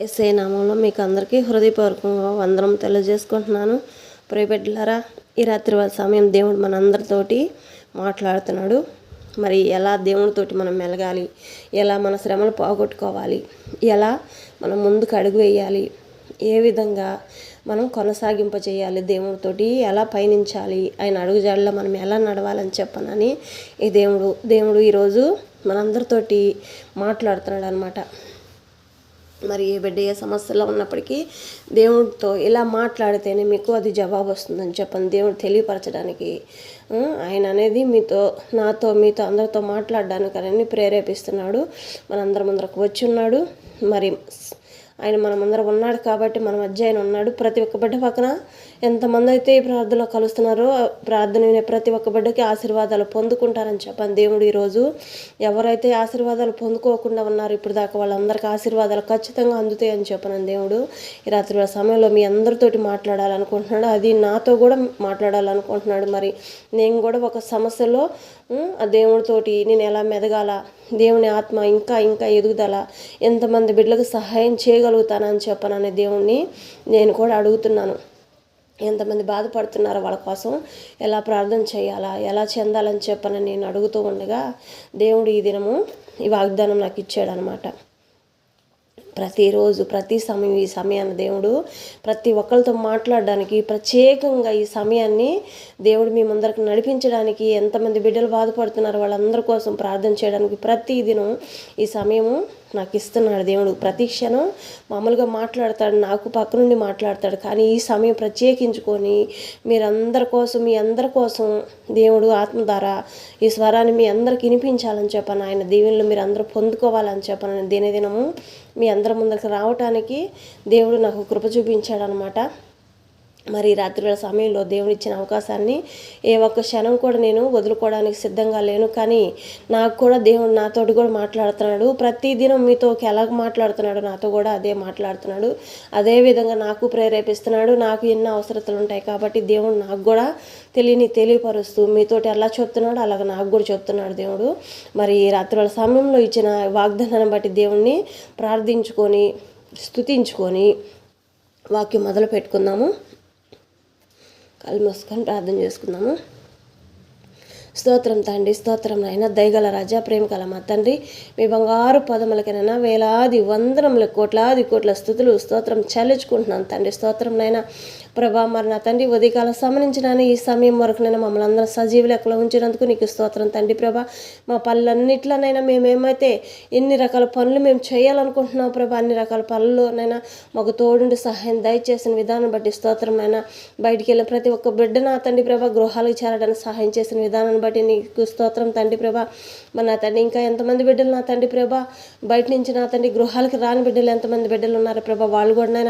యేసయ్య నామంలో మీకు అందరికీ హృదయపూర్వకంగా వందనం తెలియజేసుకుంటున్నాను. ప్రియబిడ్డలారా, ఈ రాత్రి సమయం దేవుడు మనందరితోటి మాట్లాడుతున్నాడు. మరి ఎలా దేవునితోటి మనం మెలగాలి, ఎలా మన శ్రమలు పోగొట్టుకోవాలి, ఎలా మనం ముందుకు అడుగు వేయాలి, ఏ విధంగా మనం కొనసాగింప చేయాలి, దేవుడితోటి ఎలా పయనించాలి, ఆయన అడుగుజాడలో మనం ఎలా నడవాలని చెప్పనని ఈ దేవుడు ఈరోజు మనందరితోటి మాట్లాడుతున్నాడు అనమాట. మరి ఏ బిడ్డ ఏ సమస్యలో ఉన్నప్పటికీ దేవుడితో ఇలా మాట్లాడితేనే మీకు అది జవాబు వస్తుందని చెప్పని దేవుడు తెలియపరచడానికి ఆయన అనేది మీతో అందరితో మాట్లాడడానికి అని ప్రేరేపిస్తున్నాడు. మనందరి ముందరకు వచ్చి ఉన్నాడు. మరి ఆయన మనమందరం ఉన్నాడు కాబట్టి మన మధ్య ఆయన ఉన్నాడు. ప్రతి ఒక్క బిడ్డ పక్కన ఎంతమంది అయితే ఈ ప్రార్థనలో కలుస్తున్నారో ప్రార్థన వినే ప్రతి ఒక్క బిడ్డకి ఆశీర్వాదాలు పొందుకుంటారని చెప్పని దేవుడు ఈరోజు ఎవరైతే ఆశీర్వాదాలు పొందుకోకుండా ఉన్నారో ఇప్పుడు దాకా వాళ్ళందరికీ ఆశీర్వాదాలు ఖచ్చితంగా అందుతాయని చెప్పనని దేవుడు ఈ రాత్రి సమయంలో మీ అందరితోటి మాట్లాడాలనుకుంటున్నాడు. అది నాతో కూడా మాట్లాడాలనుకుంటున్నాడు. మరి నేను కూడా ఒక సమస్యలో ఆ దేవుడితోటి నేను ఎలా మెదగాల, దేవుని ఆత్మ ఇంకా ఇంకా ఎదుగుదల, ఎంతమంది బిడ్డలకు సహాయం చేయగలుగుతానని చెప్పననే దేవుణ్ణి నేను కూడా అడుగుతున్నాను. ఎంతమంది బాధపడుతున్నారో వాళ్ళ కోసం ఎలా ప్రార్థన చేయాలా, ఎలా చెందాలని చెప్పనని నేను అడుగుతూ ఉండగా దేవుడు ఈ దినము ఈ వాగ్దానం నాకు ఇచ్చాడు అనమాట. ప్రతిరోజు ప్రతి సమయం ఈ సమయాన్ని దేవుడు ప్రతి ఒక్కరితో మాట్లాడడానికి ప్రత్యేకంగా ఈ సమయాన్ని దేవుడు మీ ముందరకు నడిపించడానికి, ఎంతమంది బిడ్డలు బాధపడుతున్నారో వాళ్ళందరి కోసం ప్రార్థన చేయడానికి ప్రతి దినం ఈ సమయము నాకు ఇస్తున్నాడు దేవుడు. ప్రతి క్షణం మామూలుగా మాట్లాడతాడు, నాకు పక్క నుండి మాట్లాడతాడు. కానీ ఈ సమయం ప్రత్యేకించుకొని మీ అందరి కోసం దేవుడు ఆత్మ ద్వారా ఈ స్వరాన్ని మీ అందరికి వినిపించాలని చెప్పను, ఆయన దీవెనలు మీరు అందరూ పొందుకోవాలని చెప్పను దినదినము మీ అందరి ముందరికి రావటానికి దేవుడు నాకు కృప చూపించాడనమాట. మరి రాత్రివేళ సమయంలో దేవుడు ఇచ్చిన అవకాశాన్ని ఏ ఒక్క క్షణం కూడా నేను వదులుకోవడానికి సిద్ధంగా లేను. కానీ నాకు కూడా దేవుడు నాతోటి కూడా మాట్లాడుతున్నాడు. ప్రతిదినం మీతో ఎలాగ మాట్లాడుతున్నాడు నాతో కూడా అదే మాట్లాడుతున్నాడు. అదే విధంగా నాకు ప్రేరేపిస్తున్నాడు. నాకు ఎన్నో అవసరతలు ఉంటాయి కాబట్టి దేవుడు నాకు కూడా తెలియపరుస్తూ మీతోటి ఎలా చెప్తున్నాడు అలాగ నాకు కూడా చెప్తున్నాడు దేవుడు. మరి రాత్రివేళ సమయంలో ఇచ్చిన వాగ్దానాన్ని బట్టి దేవుణ్ణి ప్రార్థించుకొని స్తుతించుకొని వాక్యం మొదలు పెట్టుకుందాము. కళ్ళు మూసుకొని ప్రార్థన చేసుకుందాము. స్తోత్రం తండ్రి, స్తోత్రం నాయన, దయగల రాజా, ప్రేమ కల మా తండ్రి, మీ బంగారు పదములకైనా వేలాది వందనముల కోట్ల స్తుతులు స్తోత్రం చెల్లించుకుంటున్నాను తండ్రి. స్తోత్రం నాయన ప్రభా, మరి నా తండ్రి ఉదయకాలం సంబంధించిన ఈ సమయం వరకు నేను మమ్మల్ని అందరం సజీవ లెక్కలో ఉంచినందుకు నీకు స్తోత్రం తండ్రి. ప్రభా, మా పనులన్నిట్లోనైనా మేమేమైతే ఎన్ని రకాల పనులు మేము చేయాలనుకుంటున్నాం ప్రభా, అన్ని రకాల పనుల్లోనైనా మాకు తోడుండి సహాయం దయచేసిన విధానం బట్టి స్తోత్రం నాయన. బయటికి వెళ్ళిన ప్రతి ఒక్క బిడ్డ నా తండ్రి ప్రభా గృహాలకు చేరడానికి సహాయం చేసిన విధానాన్ని బట్టి నీకు స్తోత్రం తండ్రి ప్రభా. మరి నా తండ్రి ఇంకా ఎంతమంది బిడ్డలు నా తండ్రి ప్రభా బయట నుంచి నా తండ్రి గృహాలకి రాని బిడ్డలు ఎంతమంది బిడ్డలు ఉన్నారు ప్రభా, వాళ్ళు కూడా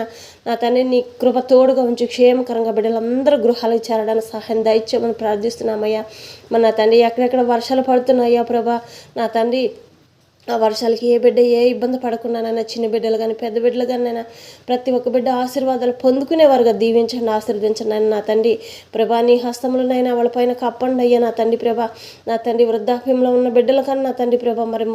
నా తండ్రి నీ కృప తోడుగా ఉంచి క్షేమకరంగా బిడ్డలందరూ గృహాలకు చేరడానికి సహాయం దయచేయమని ప్రార్థిస్తున్నామయ్యా. మరి నా తండ్రి ఎక్కడెక్కడ వర్షాలు పడుతున్నాయ్యా ప్రభా, నా తండ్రి ఆ వర్షాలకి ఏ బిడ్డ ఏ ఇబ్బంది పడకుండానైనా, చిన్న బిడ్డలు కానీ పెద్ద బిడ్డలు కానీ ప్రతి ఒక్క బిడ్డ ఆశీర్వాదాలు పొందుకునేవారుగా దీవించండి, ఆశీర్వదించండి ఆయన. నా తండ్రి ప్రభా నీ హస్తములనైనా వాళ్ళపైన కప్పండి అయ్యా నా తండ్రి ప్రభా. నా తండ్రి వృద్ధాప్యంలో ఉన్న బిడ్డల కన్నా నా తండ్రి ప్రభా, మరి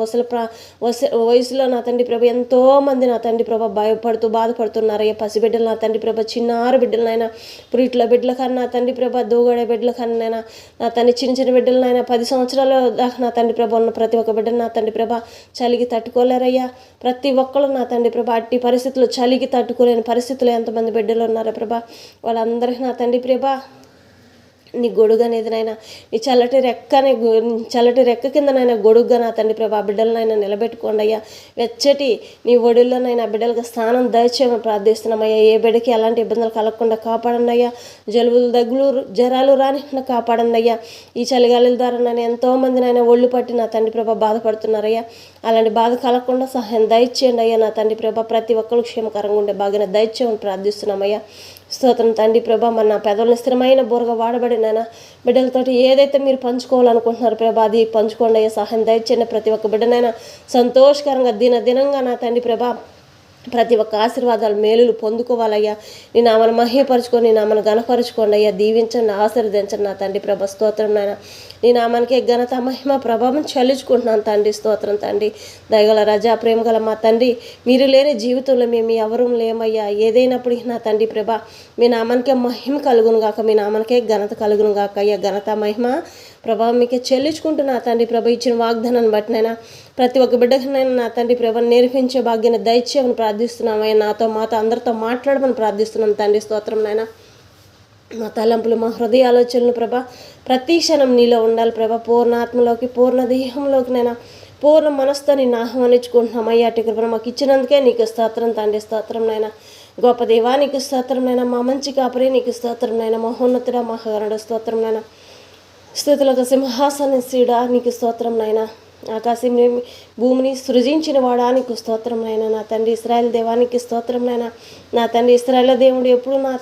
వయసులో నా తండ్రి ప్రభా ఎంతోమంది నా తండ్రి ప్రభా భయపడుతూ బాధపడుతున్నారు అయ్యా. పసిబిడ్డలు నా తండ్రి ప్రభా, చిన్నారు బిడ్డలనైనా, పురిట్ల బిడ్డల కన్నా నా తండ్రి ప్రభా, దూగడే బిడ్డల కన్నా నా తండ్రి చిన్న బిడ్డలనైనా 10 సంవత్సరాల దాకా నా తండ్రి ప్రభా ఉన్న ప్రతి ఒక్క బిడ్డలు నా తండ్రి ప్రభా చలికి తట్టుకోలేరయ్యా. ప్రతి ఒక్కరు నా తండ్రి ప్రభా అట్టి పరిస్థితులు, చలికి తట్టుకోలేని పరిస్థితులు ఎంతమంది బిడ్డలు ఉన్నారా ప్రభా, వాళ్ళందరికీ నా తండ్రి ప్రభా నీ గొడుగు అనేది నాయన, నీ చల్లటి రెక్క కిందనైనా గొడుగ్గా నా తండ్రి ప్రభా బిడ్డలనైనా నిలబెట్టుకోండి అయ్యా. వెచ్చటి నీ ఒడిలోనైనా బిడ్డలకు స్థానం దయచేయమని ప్రార్థిస్తున్నామయ్యా. ఏ బిడ్డకి ఎలాంటి ఇబ్బందులు కలగకుండా కాపాడండి అయ్యా. జలుబులు, దగ్గులు, జ్వరాలు రానికుండా కాపాడండి అయ్యా. ఈ చలిగాలుల ద్వారా నేను ఎంతోమంది నాయన ఒళ్ళు పట్టి నా తండ్రి ప్రభా బాధపడుతున్నారయ్యా. అలాంటి బాధ కలగకుండా సహాయం దయచేయండి అయ్యా నా తండ్రి ప్రభా. ప్రతి ఒక్కరు క్షేమకరంగా ఉండే బాగా దయచేయమని ప్రార్థిస్తున్నామయ్యా. స్తోత్రం తండ్రి ప్రభా. మన నా పెదవులను స్థిరమైన బోరగా వాడబడినాయన బిడ్డలతోటి ఏదైతే మీరు పంచుకోవాలనుకుంటున్నారు ప్రభా అది పంచుకోండి అయ్యా. సహాయం దయచేయండి. ప్రతి ఒక్క బిడ్డనైనా సంతోషకరంగా దినంగా నా తండ్రి ప్రభా ప్రతి ఒక్క ఆశీర్వాదాలు మేలులు పొందుకోవాలయ్యా. నీ నామను మహిమపరచుకొని నీ నామను ఘనపరచుకోండి అయ్యా. దీవించండి, ఆశీర్వదించండి నా తండ్రి ప్రభ. స్తోత్రం నాయన. నీ నామానికే ఘనత మహిమ ప్రభావం చెల్లించుకుంటున్నాను తండ్రి. స్తోత్రం తండ్రి. దయగల రజా ప్రేమగల మా తండ్రి, మీరు లేని జీవితంలో మేము ఎవరూ లేమయ్యా. ఏదైనప్పటికీ నా తండ్రి ప్రభ, మీ నామానికే మహిమ కలుగును గాక, మీ నామానికే ఘనత కలుగును గాక అయ్యా. ఘనత మహిమ ప్రభావం మీకే చెల్లించుకుంటున్నా తండ్రి ప్రభ. ఇచ్చిన వాగ్దానాన్ని బట్టి నైనా ప్రతి ఒక్క బిడ్డకునైనా నా తండ్రి ప్రభ నేర్పించే భాగ్యాన్ని దయచేయమని ప్రార్థిస్తున్నామయ్యా. నాతో మాతో అందరితో మాట్లాడమని ప్రార్థిస్తున్నాం తండ్రి. స్తోత్రం నాయన. మా తలంపులు మా హృదయ ఆలోచనలు ప్రభ ప్రతి క్షణం నీలో ఉండాలి ప్రభ. పూర్ణాత్మలోకి పూర్ణ దేహంలోకి నైనా పూర్ణ మనసుతో నేను ఆహ్వానించుకుంటున్నాం అయ్యా. అటు కృపను మాకు ఇచ్చినందుకే నీకు స్తోత్రం తండ్రి. స్తోత్రం నాయన. గొప్ప దేవా నీకు స్తోత్రం నాయన. మా మంచి కాపరి నీకు స్తోత్రం నాయన. మహోన్నతుడ మహాగణుడ స్తోత్రం నాయన. స్తుతులకు సింహాసనశీడా నీకు స్తోత్రం నాయన. ఆకాశం భూమిని సృజించిన వాడా నీకు స్తోత్రం నాయన. నా తండ్రి ఇశ్రాయేలు దేవానికి స్తోత్రం నాయన. నా తండ్రి ఇశ్రాయేలు దేవుడు ఎప్పుడు నా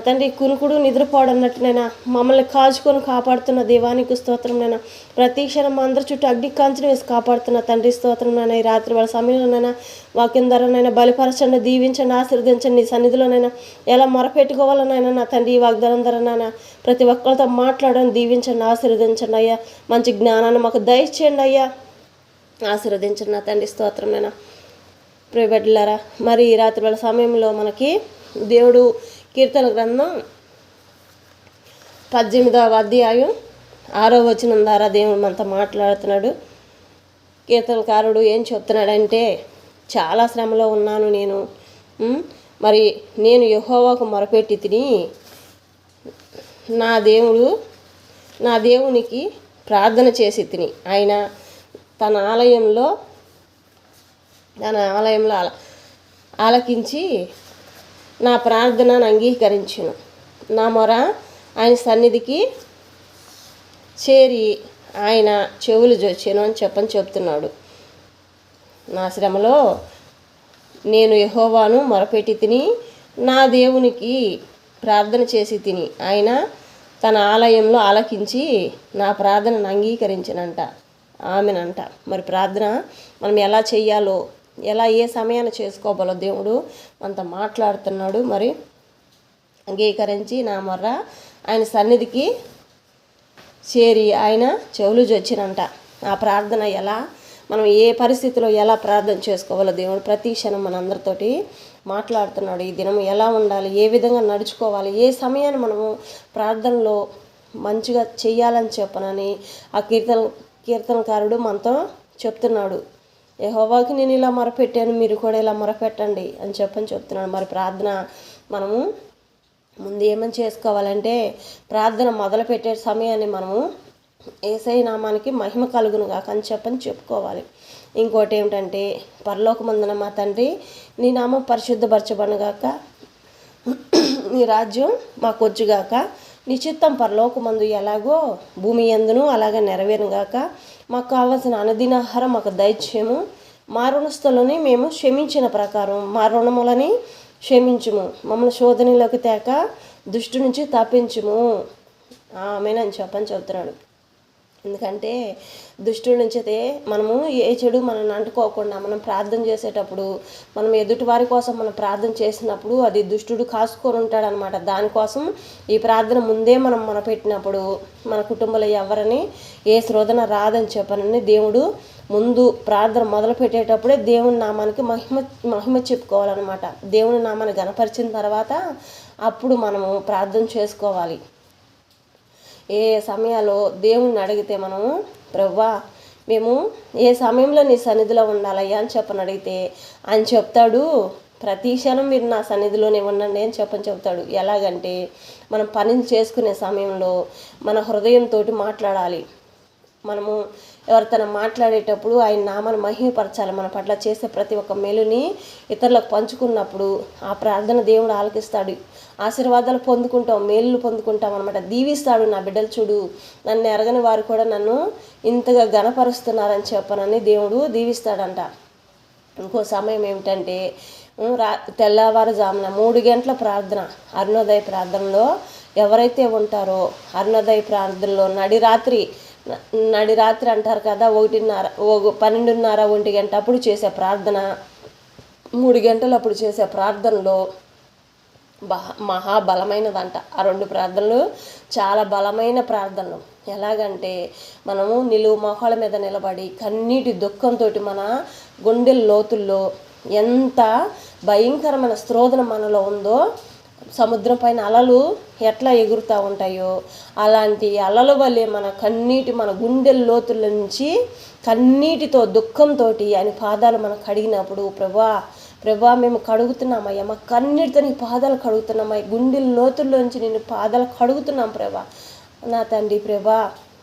తండ్రి కునుకుడు నిద్రపోవడం అన్నట్టునైనా మమ్మల్ని కాచుకొని కాపాడుతున్న దేవానికి స్తోత్రం నాయన. ప్రతి క్షణం మా అందరి చుట్టూ అగ్ని కాంచెను వేసి కాపాడుతున్న తండ్రి స్తోత్రం నాయన. ఈ రాత్రి వాళ్ళ సమయంలోనైనా వాక్యం ధరనైనా బలిపరచండి, దీవించండి, ఆశీర్వదించండి. నీ సన్నిధిలోనైనా ఎలా మొరపెట్టుకోవాలనైనా నా తండ్రి ఈ వాగ్దానం ధరనైనా ప్రతి ఒక్కరితో మాట్లాడని దీవించండి, ఆశీర్వదించండి అయ్యా. మంచి జ్ఞానాన్ని మాకు దయచేయండి అయ్యా. ఆశీర్వదించండి నా తండ్రి. స్తోత్రం నాయన. ప్రియబిడ్డలారా, మరి ఈ రాత్రి వాళ్ళ సమయంలో మనకి దేవుడు కీర్తన గ్రంథం 18వ అధ్యాయం 6వ వచనం ద్వారా దేవుడు మనతో మాట్లాడుతున్నాడు. కీర్తనకారుడు ఏం చెప్తున్నాడంటే, చాలా శ్రమలో ఉన్నాను నేను, మరి నేను యెహోవాకు మొరపెట్టి తిని నా దేవునికి ప్రార్థన చేసి తిని ఆయన తన ఆలయంలో ఆలకించి నా ప్రార్థనను అంగీకరించును. నా మొర ఆయన సన్నిధికి చేరి ఆయన చెవులు జొచ్చాను అని చెప్తున్నాడు. నా శ్రమలో నేను యెహోవాను మొరపెట్టి తిని నా దేవునికి ప్రార్థన చేసి తిని ఆయన తన ఆలయంలో ఆలకించి నా ప్రార్థనను అంగీకరించనంట, ఆమెనంట. మరి ప్రార్థన మనం ఎలా చెయ్యాలో, ఎలా ఏ సమయాన్ని చేసుకోవాలో దేవుడు మనతో మాట్లాడుతున్నాడు. మరి అంగీకరించి నా మొర్ర ఆయన సన్నిధికి చేరి ఆయన చెవులు జొచ్చినంట. ఆ ప్రార్థన ఎలా, మనం ఏ పరిస్థితిలో ఎలా ప్రార్థన చేసుకోవాలో దేవుడు ప్రతి క్షణం మనందరితోటి మాట్లాడుతున్నాడు. ఈ దినం ఎలా ఉండాలి, ఏ విధంగా నడుచుకోవాలి, ఏ సమయాన్ని మనము ప్రార్థనలో మంచిగా చెయ్యాలని చెప్పనని ఆ కీర్తనకారుడు మనతో చెప్తున్నాడు. యెహోవాకి నేను ఇలా మొరపెట్టాను, మీరు కూడా ఇలా మొరపెట్టండి అని చెప్తున్నాడు. మరి ప్రార్థన మనము ముందు ఏమని చేసుకోవాలంటే, ప్రార్థన మొదలుపెట్టే సమయాన్ని మనము యేసయ్య నామానికి మహిమ కలుగును గాక అని చెప్పుకోవాలి. ఇంకోటి ఏమిటంటే, పరలోకమందున మా తండ్రి నీ నామం పరిశుద్ధపరచబడుగాక, నీ రాజ్యం మాకు వచ్చుగాక, నీ చిత్తం పరలోకమందు ఎలాగో భూమి యందును అలాగే నెరవేరుగాక. మాకు కావాల్సిన అనుదినాహారం మాకు దయచేయము. మా రుణస్థులని మేము క్షమించిన ప్రకారం మా రుణములని క్షమించుము. మమ్మల్ని శోధనలోకి తేక దుష్టు నుంచి తప్పించుము. ఆమేన్ చెప్తున్నాడు. ఎందుకంటే దుష్టుడి నుంచి అయితే మనము ఏ చెడు మనల్ని అంటుకోకుండా మనం ప్రార్థన చేసేటప్పుడు, మనం ఎదుటి వారి కోసం మనం ప్రార్థన చేసినప్పుడు అది దుష్టుడు కాసుకొని ఉంటాడనమాట. దానికోసం ఈ ప్రార్థన ముందే మనం మొరపెట్టినప్పుడు మన కుటుంబంలో ఎవరిని ఏ శోధన రాదని చెప్పనని దేవుడు ముందు ప్రార్థన మొదలు పెట్టేటప్పుడే దేవుని నామానికి మహిమ చెప్పుకోవాలన్నమాట. దేవుని నామాన్ని గణపరిచిన తర్వాత అప్పుడు మనము ప్రార్థన చేసుకోవాలి. ఏ సమయాల్లో దేవుణ్ణి అడిగితే మనము, ప్రభువా మేము ఏ సమయంలో నీ సన్నిధిలో ఉండాలయ్యా అని అడిగితే ఆయన చెప్తాడు, ప్రతి క్షణం మీరు నా సన్నిధిలోనే ఉండండి అని చెప్తాడు. ఎలాగంటే, మనం పని చేసుకునే సమయంలో మన హృదయంతో మాట్లాడాలి. మనము ఎవరితో మాట్లాడేటప్పుడు ఆయన నామాన్ని మహిమపరచాలి. మన పట్ల చేసే ప్రతి ఒక్క మేలుని ఇతరులకు పంచుకున్నప్పుడు ఆ ప్రార్థన దేవుడు ఆలకిస్తాడు. ఆశీర్వాదాలు పొందుకుంటాం, మేలులు పొందుకుంటాం అనమాట. దీవిస్తాడు. నా బిడ్డలు చూడు, నన్ను ఎరగని వారు కూడా నన్ను ఇంతగా ఘనపరుస్తున్నారని చెప్పనని దేవుడు దీవిస్తాడంట. ఇంకో సమయం ఏమిటంటే, తెల్లవారుజామున 3 గంటల ప్రార్థన, అరుణోదయ ప్రార్థనలో ఎవరైతే ఉంటారో, అరుణోదయ ప్రార్థనలో నడిరాత్రి అంటారు కదా, 12:30 1 గంట అప్పుడు చేసే ప్రార్థన 3 గంటలు అప్పుడు చేసే ప్రార్థనలో మహాబలమైనదంట. ఆ 2 ప్రార్థనలు చాలా బలమైన ప్రార్థనలు. ఎలాగంటే మనము నిలువు మొహాల మీద నిలబడి కన్నీటి దుఃఖంతో మన గుండె లోతుల్లో ఎంత భయంకరమైన స్రోదన మనలో ఉందో, సముద్రం పైన అలలు ఎట్లా ఎగురుతూ ఉంటాయో అలాంటి అలల వల్లే మన గుండె లోతుల నుంచి కన్నీటితో దుఃఖంతో ఆయన పాదాలు మనం కడిగినప్పుడు, ప్రభా మేము కడుగుతున్నామయ్యా, మా కన్నీటితో నీ పాదాలు కడుగుతున్నామయ్యా, గుండె లోతుల్లోంచి నేను పాదాలు కడుగుతున్నాం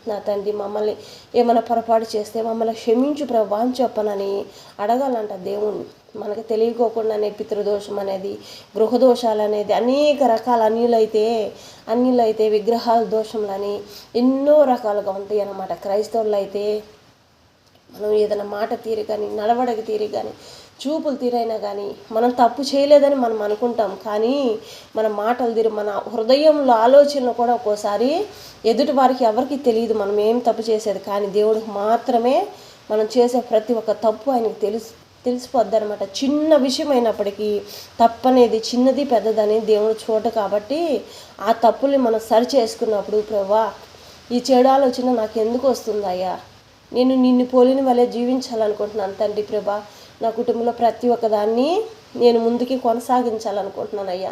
నా తండ్రి మమ్మల్ని ఏమైనా పొరపాటు చేస్తే మమ్మల్ని క్షమించు ప్రభా అని చెప్పనని అడగాలంట దేవుణ్ణి. మనకు తెలియకోకుండానే పితృదోషం అనేది, గృహదోషాలు అనేది, అనేక రకాల అన్యులైతే విగ్రహాల దోషములని ఎన్నో రకాలుగా ఉంటాయి అన్నమాట. క్రైస్తవులు అయితే మనం ఏదైనా మాట తీరు కానీ, నడవడక తీరు కానీ, చూపులు తీరైనా కానీ మనం తప్పు చేయలేదని మనం అనుకుంటాం. కానీ మన మాటలు తీరు, మన హృదయంలో ఆలోచనలు కూడా ఒక్కోసారి ఎదుటి వారికి ఎవరికి తెలియదు మనం ఏం తప్పు చేసేది. కానీ దేవుడికి మాత్రమే మనం చేసే ప్రతి ఒక్క తప్పు ఆయనకు తెలిసిపోద్ది అనమాట. చిన్న విషయం అయినప్పటికీ తప్పనేది చిన్నది పెద్దదని దేవుడు చూడ కాబట్టి ఆ తప్పుల్ని మనం సరి చేసుకున్నప్పుడు, ప్రభా ఈ చెడు ఆలోచన నాకు ఎందుకు వస్తుందయ్యా, నేను నిన్ను పోలిన వల్లే జీవించాలనుకుంటున్నాను తండ్రి. ప్రభా నా కుటుంబంలో ప్రతి ఒక్కదాన్ని నేను ముందుకి కొనసాగించాలనుకుంటున్నానయ్యా,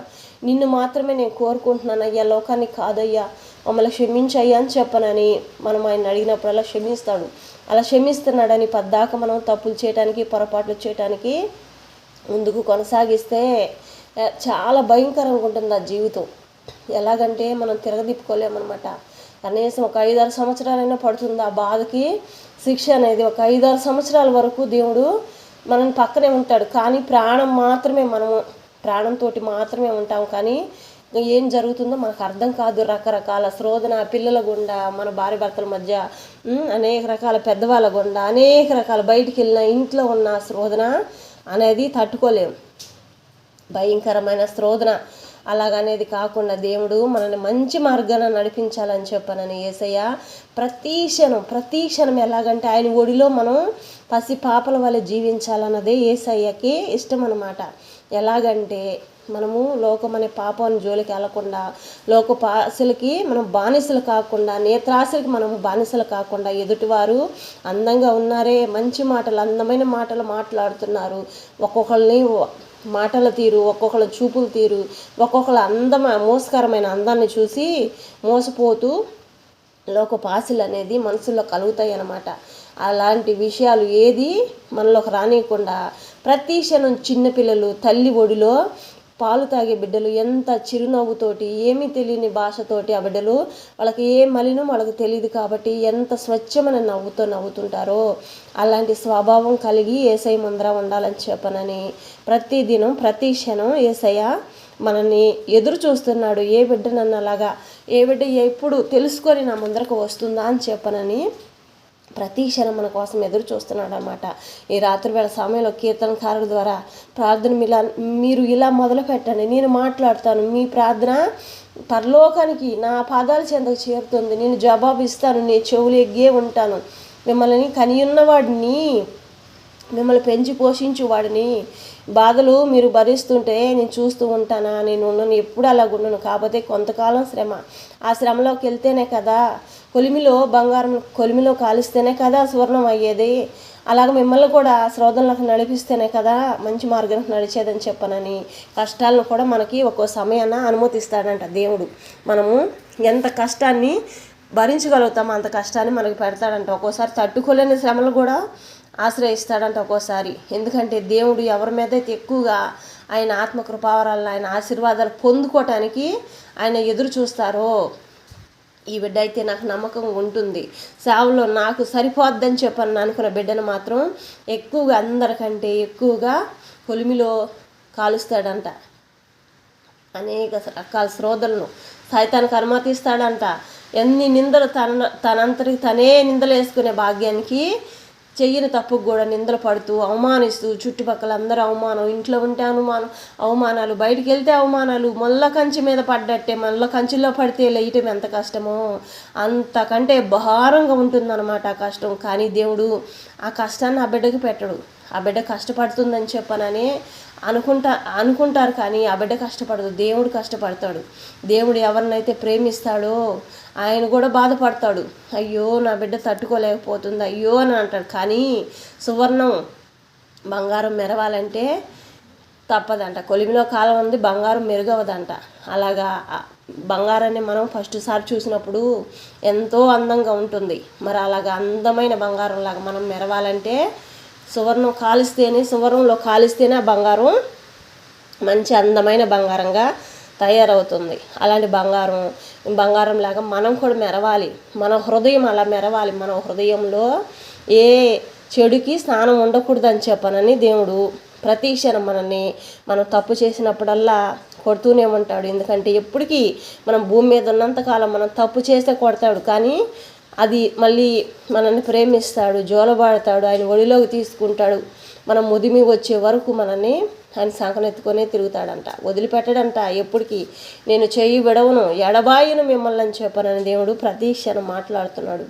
నిన్ను మాత్రమే నేను కోరుకుంటున్నానయ్యా, లోకాన్ని కాదయ్యా, మమ్మల్ని క్షమించయ్యా అని చెప్పనని మనం ఆయన అడిగినప్పుడల్లా క్షమిస్తాడు. అలా క్షమిస్తున్నాడని పద్దాక మనం తప్పులు చేయడానికి, పొరపాట్లు చేయడానికి ముందుకు కొనసాగిస్తే చాలా భయంకరంగా ఉంటుంది ఆ జీవితం. ఎలాగంటే మనం తిరగదిప్పుకోలేమన్నమాట. కనీసం ఒక 5-6 సంవత్సరాలైనా పడుతుంది ఆ బాధకి శిక్ష అనేది. ఒక 5-6 సంవత్సరాల వరకు దేవుడు మనల్ని పక్కనే ఉంటాడు. కానీ ప్రాణంతో మాత్రమే ఉంటాం. కానీ ఏం జరుగుతుందో మనకు అర్థం కాదు. రకరకాల శోధన, పిల్లల గుండా, మన భార్య భర్తల మధ్య అనేక రకాల పెద్దవాళ్ళ గుండా, అనేక రకాల బయటికి వెళ్ళిన ఇంట్లో ఉన్న శోధన అనేది తట్టుకోలేము. భయంకరమైన శోధన అలాగనేది కాకుండా దేవుడు మనల్ని మంచి మార్గాన నడిపించాలని చెప్పనని యేసయ్య ప్రతి క్షణం ఎలాగంటే ఆయన ఒడిలో మనం పసి పాపల వల్ల జీవించాలన్నదే యేసయ్యకి ఇష్టం అన్నమాట. ఎలాగంటే మనము లోకమనే పాపాన్ని జోలికి వెళ్ళకుండా, లోకపాశలకి మనం బానిసలు కాకుండా, నేత్రాశలకి మనము బానిసలు కాకుండా, ఎదుటివారు అందంగా ఉన్నారే, మంచి మాటలు, అందమైన మాటలు మాట్లాడుతున్నారు, ఒక్కొక్కరిని మాటల తీరు, ఒక్కొక్కళ్ళ చూపుల తీరు, ఒక్కొక్కళ్ళ మోసకరమైన అందాన్ని చూసి మోసపోతూ లోకపాశలు అనేది మనసులో కలుగుతాయి అన్నమాట. అలాంటి విషయాలు ఏది మనలోకి రానియకుండా ప్రతి క్షణం చిన్నపిల్లలు తల్లి ఒడిలో పాలు తాగే బిడ్డలు ఎంత చిరునవ్వుతోటి, ఏమీ తెలియని భాషతోటి ఆ బిడ్డలు, వాళ్ళకి ఏ మలినం వాళ్ళకి తెలియదు కాబట్టి ఎంత స్వచ్ఛమైన నవ్వుతుంటారో అలాంటి స్వభావం కలిగి యేసయ్య ముందర ఉండాలని చెప్పనని ప్రతిదినం ప్రతి క్షణం యేసయ్య మనల్ని ఎదురు చూస్తున్నాడు. ఏ బిడ్డ నన్ను అలాగా, ఏ బిడ్డ ఎప్పుడు తెలుసుకొని నా ముందరకు వస్తుందా అని చెప్పనని ప్రతి క్షణం మన కోసం ఎదురు చూస్తున్నాడు అన్నమాట. ఈ రాత్రి వేళ సమయంలో కీర్తనకారుల ద్వారా ప్రార్థన మీరు ఇలా మొదలు పెట్టండి, నేను మాట్లాడతాను, మీ ప్రార్థన పరలోకానికి నా పాదాల చెంతకు చేరుతుంది, నేను జవాబు ఇస్తాను, నీ చెవులు ఎగ్గే ఉంటాను, మిమ్మల్ని కనియున్నవాడిని, మిమ్మల్ని పెంచి పోషించు వాడిని, బాధలు మీరు భరిస్తుంటే నేను చూస్తూ ఉంటానా, నేను ఉండను, ఎప్పుడు అలాగుండను, కాకపోతే కొంతకాలం శ్రమ, ఆ శ్రమలోకి వెళ్తేనే కదా కొలిమిలో కాలిస్తేనే కదా స్వర్ణం అయ్యేది, అలాగ మిమ్మల్ని కూడా శోధనలకు నడిపిస్తేనే కదా మంచి మార్గానికి నడిచేదని చెప్పనని కష్టాలను కూడా మనకి ఒక్కో సమయాన అనుమతిస్తాడంట దేవుడు. మనము ఎంత కష్టాన్ని భరించగలుగుతామో అంత కష్టాన్ని మనకి పెడతాడంట. ఒక్కోసారి తట్టుకోలేని శ్రమలు కూడా ఆశ్రయిస్తాడంట ఒక్కోసారి. ఎందుకంటే దేవుడు ఎవరి మీద అయితే ఎక్కువగా ఆయన ఆత్మకృపావరాలను, ఆయన ఆశీర్వాదాలు పొందుకోవటానికి ఆయన ఎదురు చూస్తారో, ఈ బిడ్డ అయితే నాకు నమ్మకం ఉంటుంది, సేవలో నాకు సరిపోద్దని చెప్పని అనుకున్న బిడ్డను మాత్రం ఎక్కువగా, అందరికంటే ఎక్కువగా కొలిమిలో కాలుస్తాడంట. అనేక రకాల శ్రోధలను సైతానికి అనుమతిస్తాడంట. ఎన్ని నిందలు తనంతటికి తనే నిందలు వేసుకునే భాగ్యానికి చెయ్యని తప్పుకు కూడా నిందలు పడుతూ అవమానిస్తూ చుట్టుపక్కల అందరూ అవమానం, ఇంట్లో ఉంటే అవమానాలు, బయటికి వెళ్తే అవమానాలు, మొల్ల కంచి మీద పడ్డట్టే, మొల్ల కంచిలో పడితే లేయటం ఎంత కష్టమో అంతకంటే భారంగా ఉంటుందన్నమాట ఆ కష్టం. కానీ దేవుడు ఆ కష్టాన్ని ఆ బిడ్డకి పెట్టడు. ఆ బిడ్డ కష్టపడుతుందని చెప్పనని అనుకుంటారు, కానీ ఆ బిడ్డ కష్టపడదు, దేవుడు కష్టపడతాడు. దేవుడు ఎవరినైతే ప్రేమిస్తాడో ఆయన కూడా బాధపడతాడు. అయ్యో నా బిడ్డ తట్టుకోలేకపోతుంది అయ్యో అని అంటాడు. కానీ సువర్ణం బంగారం మెరవాలంటే తప్పదంట. కొలిమిలో కాలం ఉంది, బంగారం మెరుగవదంట. అలాగా బంగారాన్ని మనం ఫస్ట్ సారి చూసినప్పుడు ఎంతో అందంగా ఉంటుంది. మరి అలాగా అందమైన బంగారం లాగా మనం మెరవాలంటే సువర్ణంలో కాలిస్తేనే ఆ బంగారం మంచి అందమైన బంగారంగా తయారవుతుంది. అలాంటి బంగారం లాగా మనం కూడా మెరవాలి. మన హృదయం అలా మెరవాలి. మన హృదయంలో ఏ చెడుకి స్థానం ఉండకూడదని చెప్పనని దేవుడు ప్రతి క్షణం మనం తప్పు చేసినప్పుడల్లా కొడుతూనే ఉంటాడు. ఎందుకంటే ఎప్పటికీ మనం భూమి మీద ఉన్నంతకాలం మనం తప్పు చేస్తే కొడతాడు, కానీ అది మళ్ళీ మనల్ని ప్రేమిస్తాడు, జోలబాడతాడు, ఆయన ఒడిలోకి తీసుకుంటాడు. మనం ముదిమి వచ్చే వరకు మనల్ని ఆయన సంకనెత్తుకొనే తిరుగుతాడంట, వదిలిపెట్టడంట. ఎప్పటికీ నేను చెయ్యి విడవను, ఎడబాయను మిమ్మల్ని అని చెప్పనని దేవుడు ప్రతి క్షణం మాట్లాడుతున్నాడు.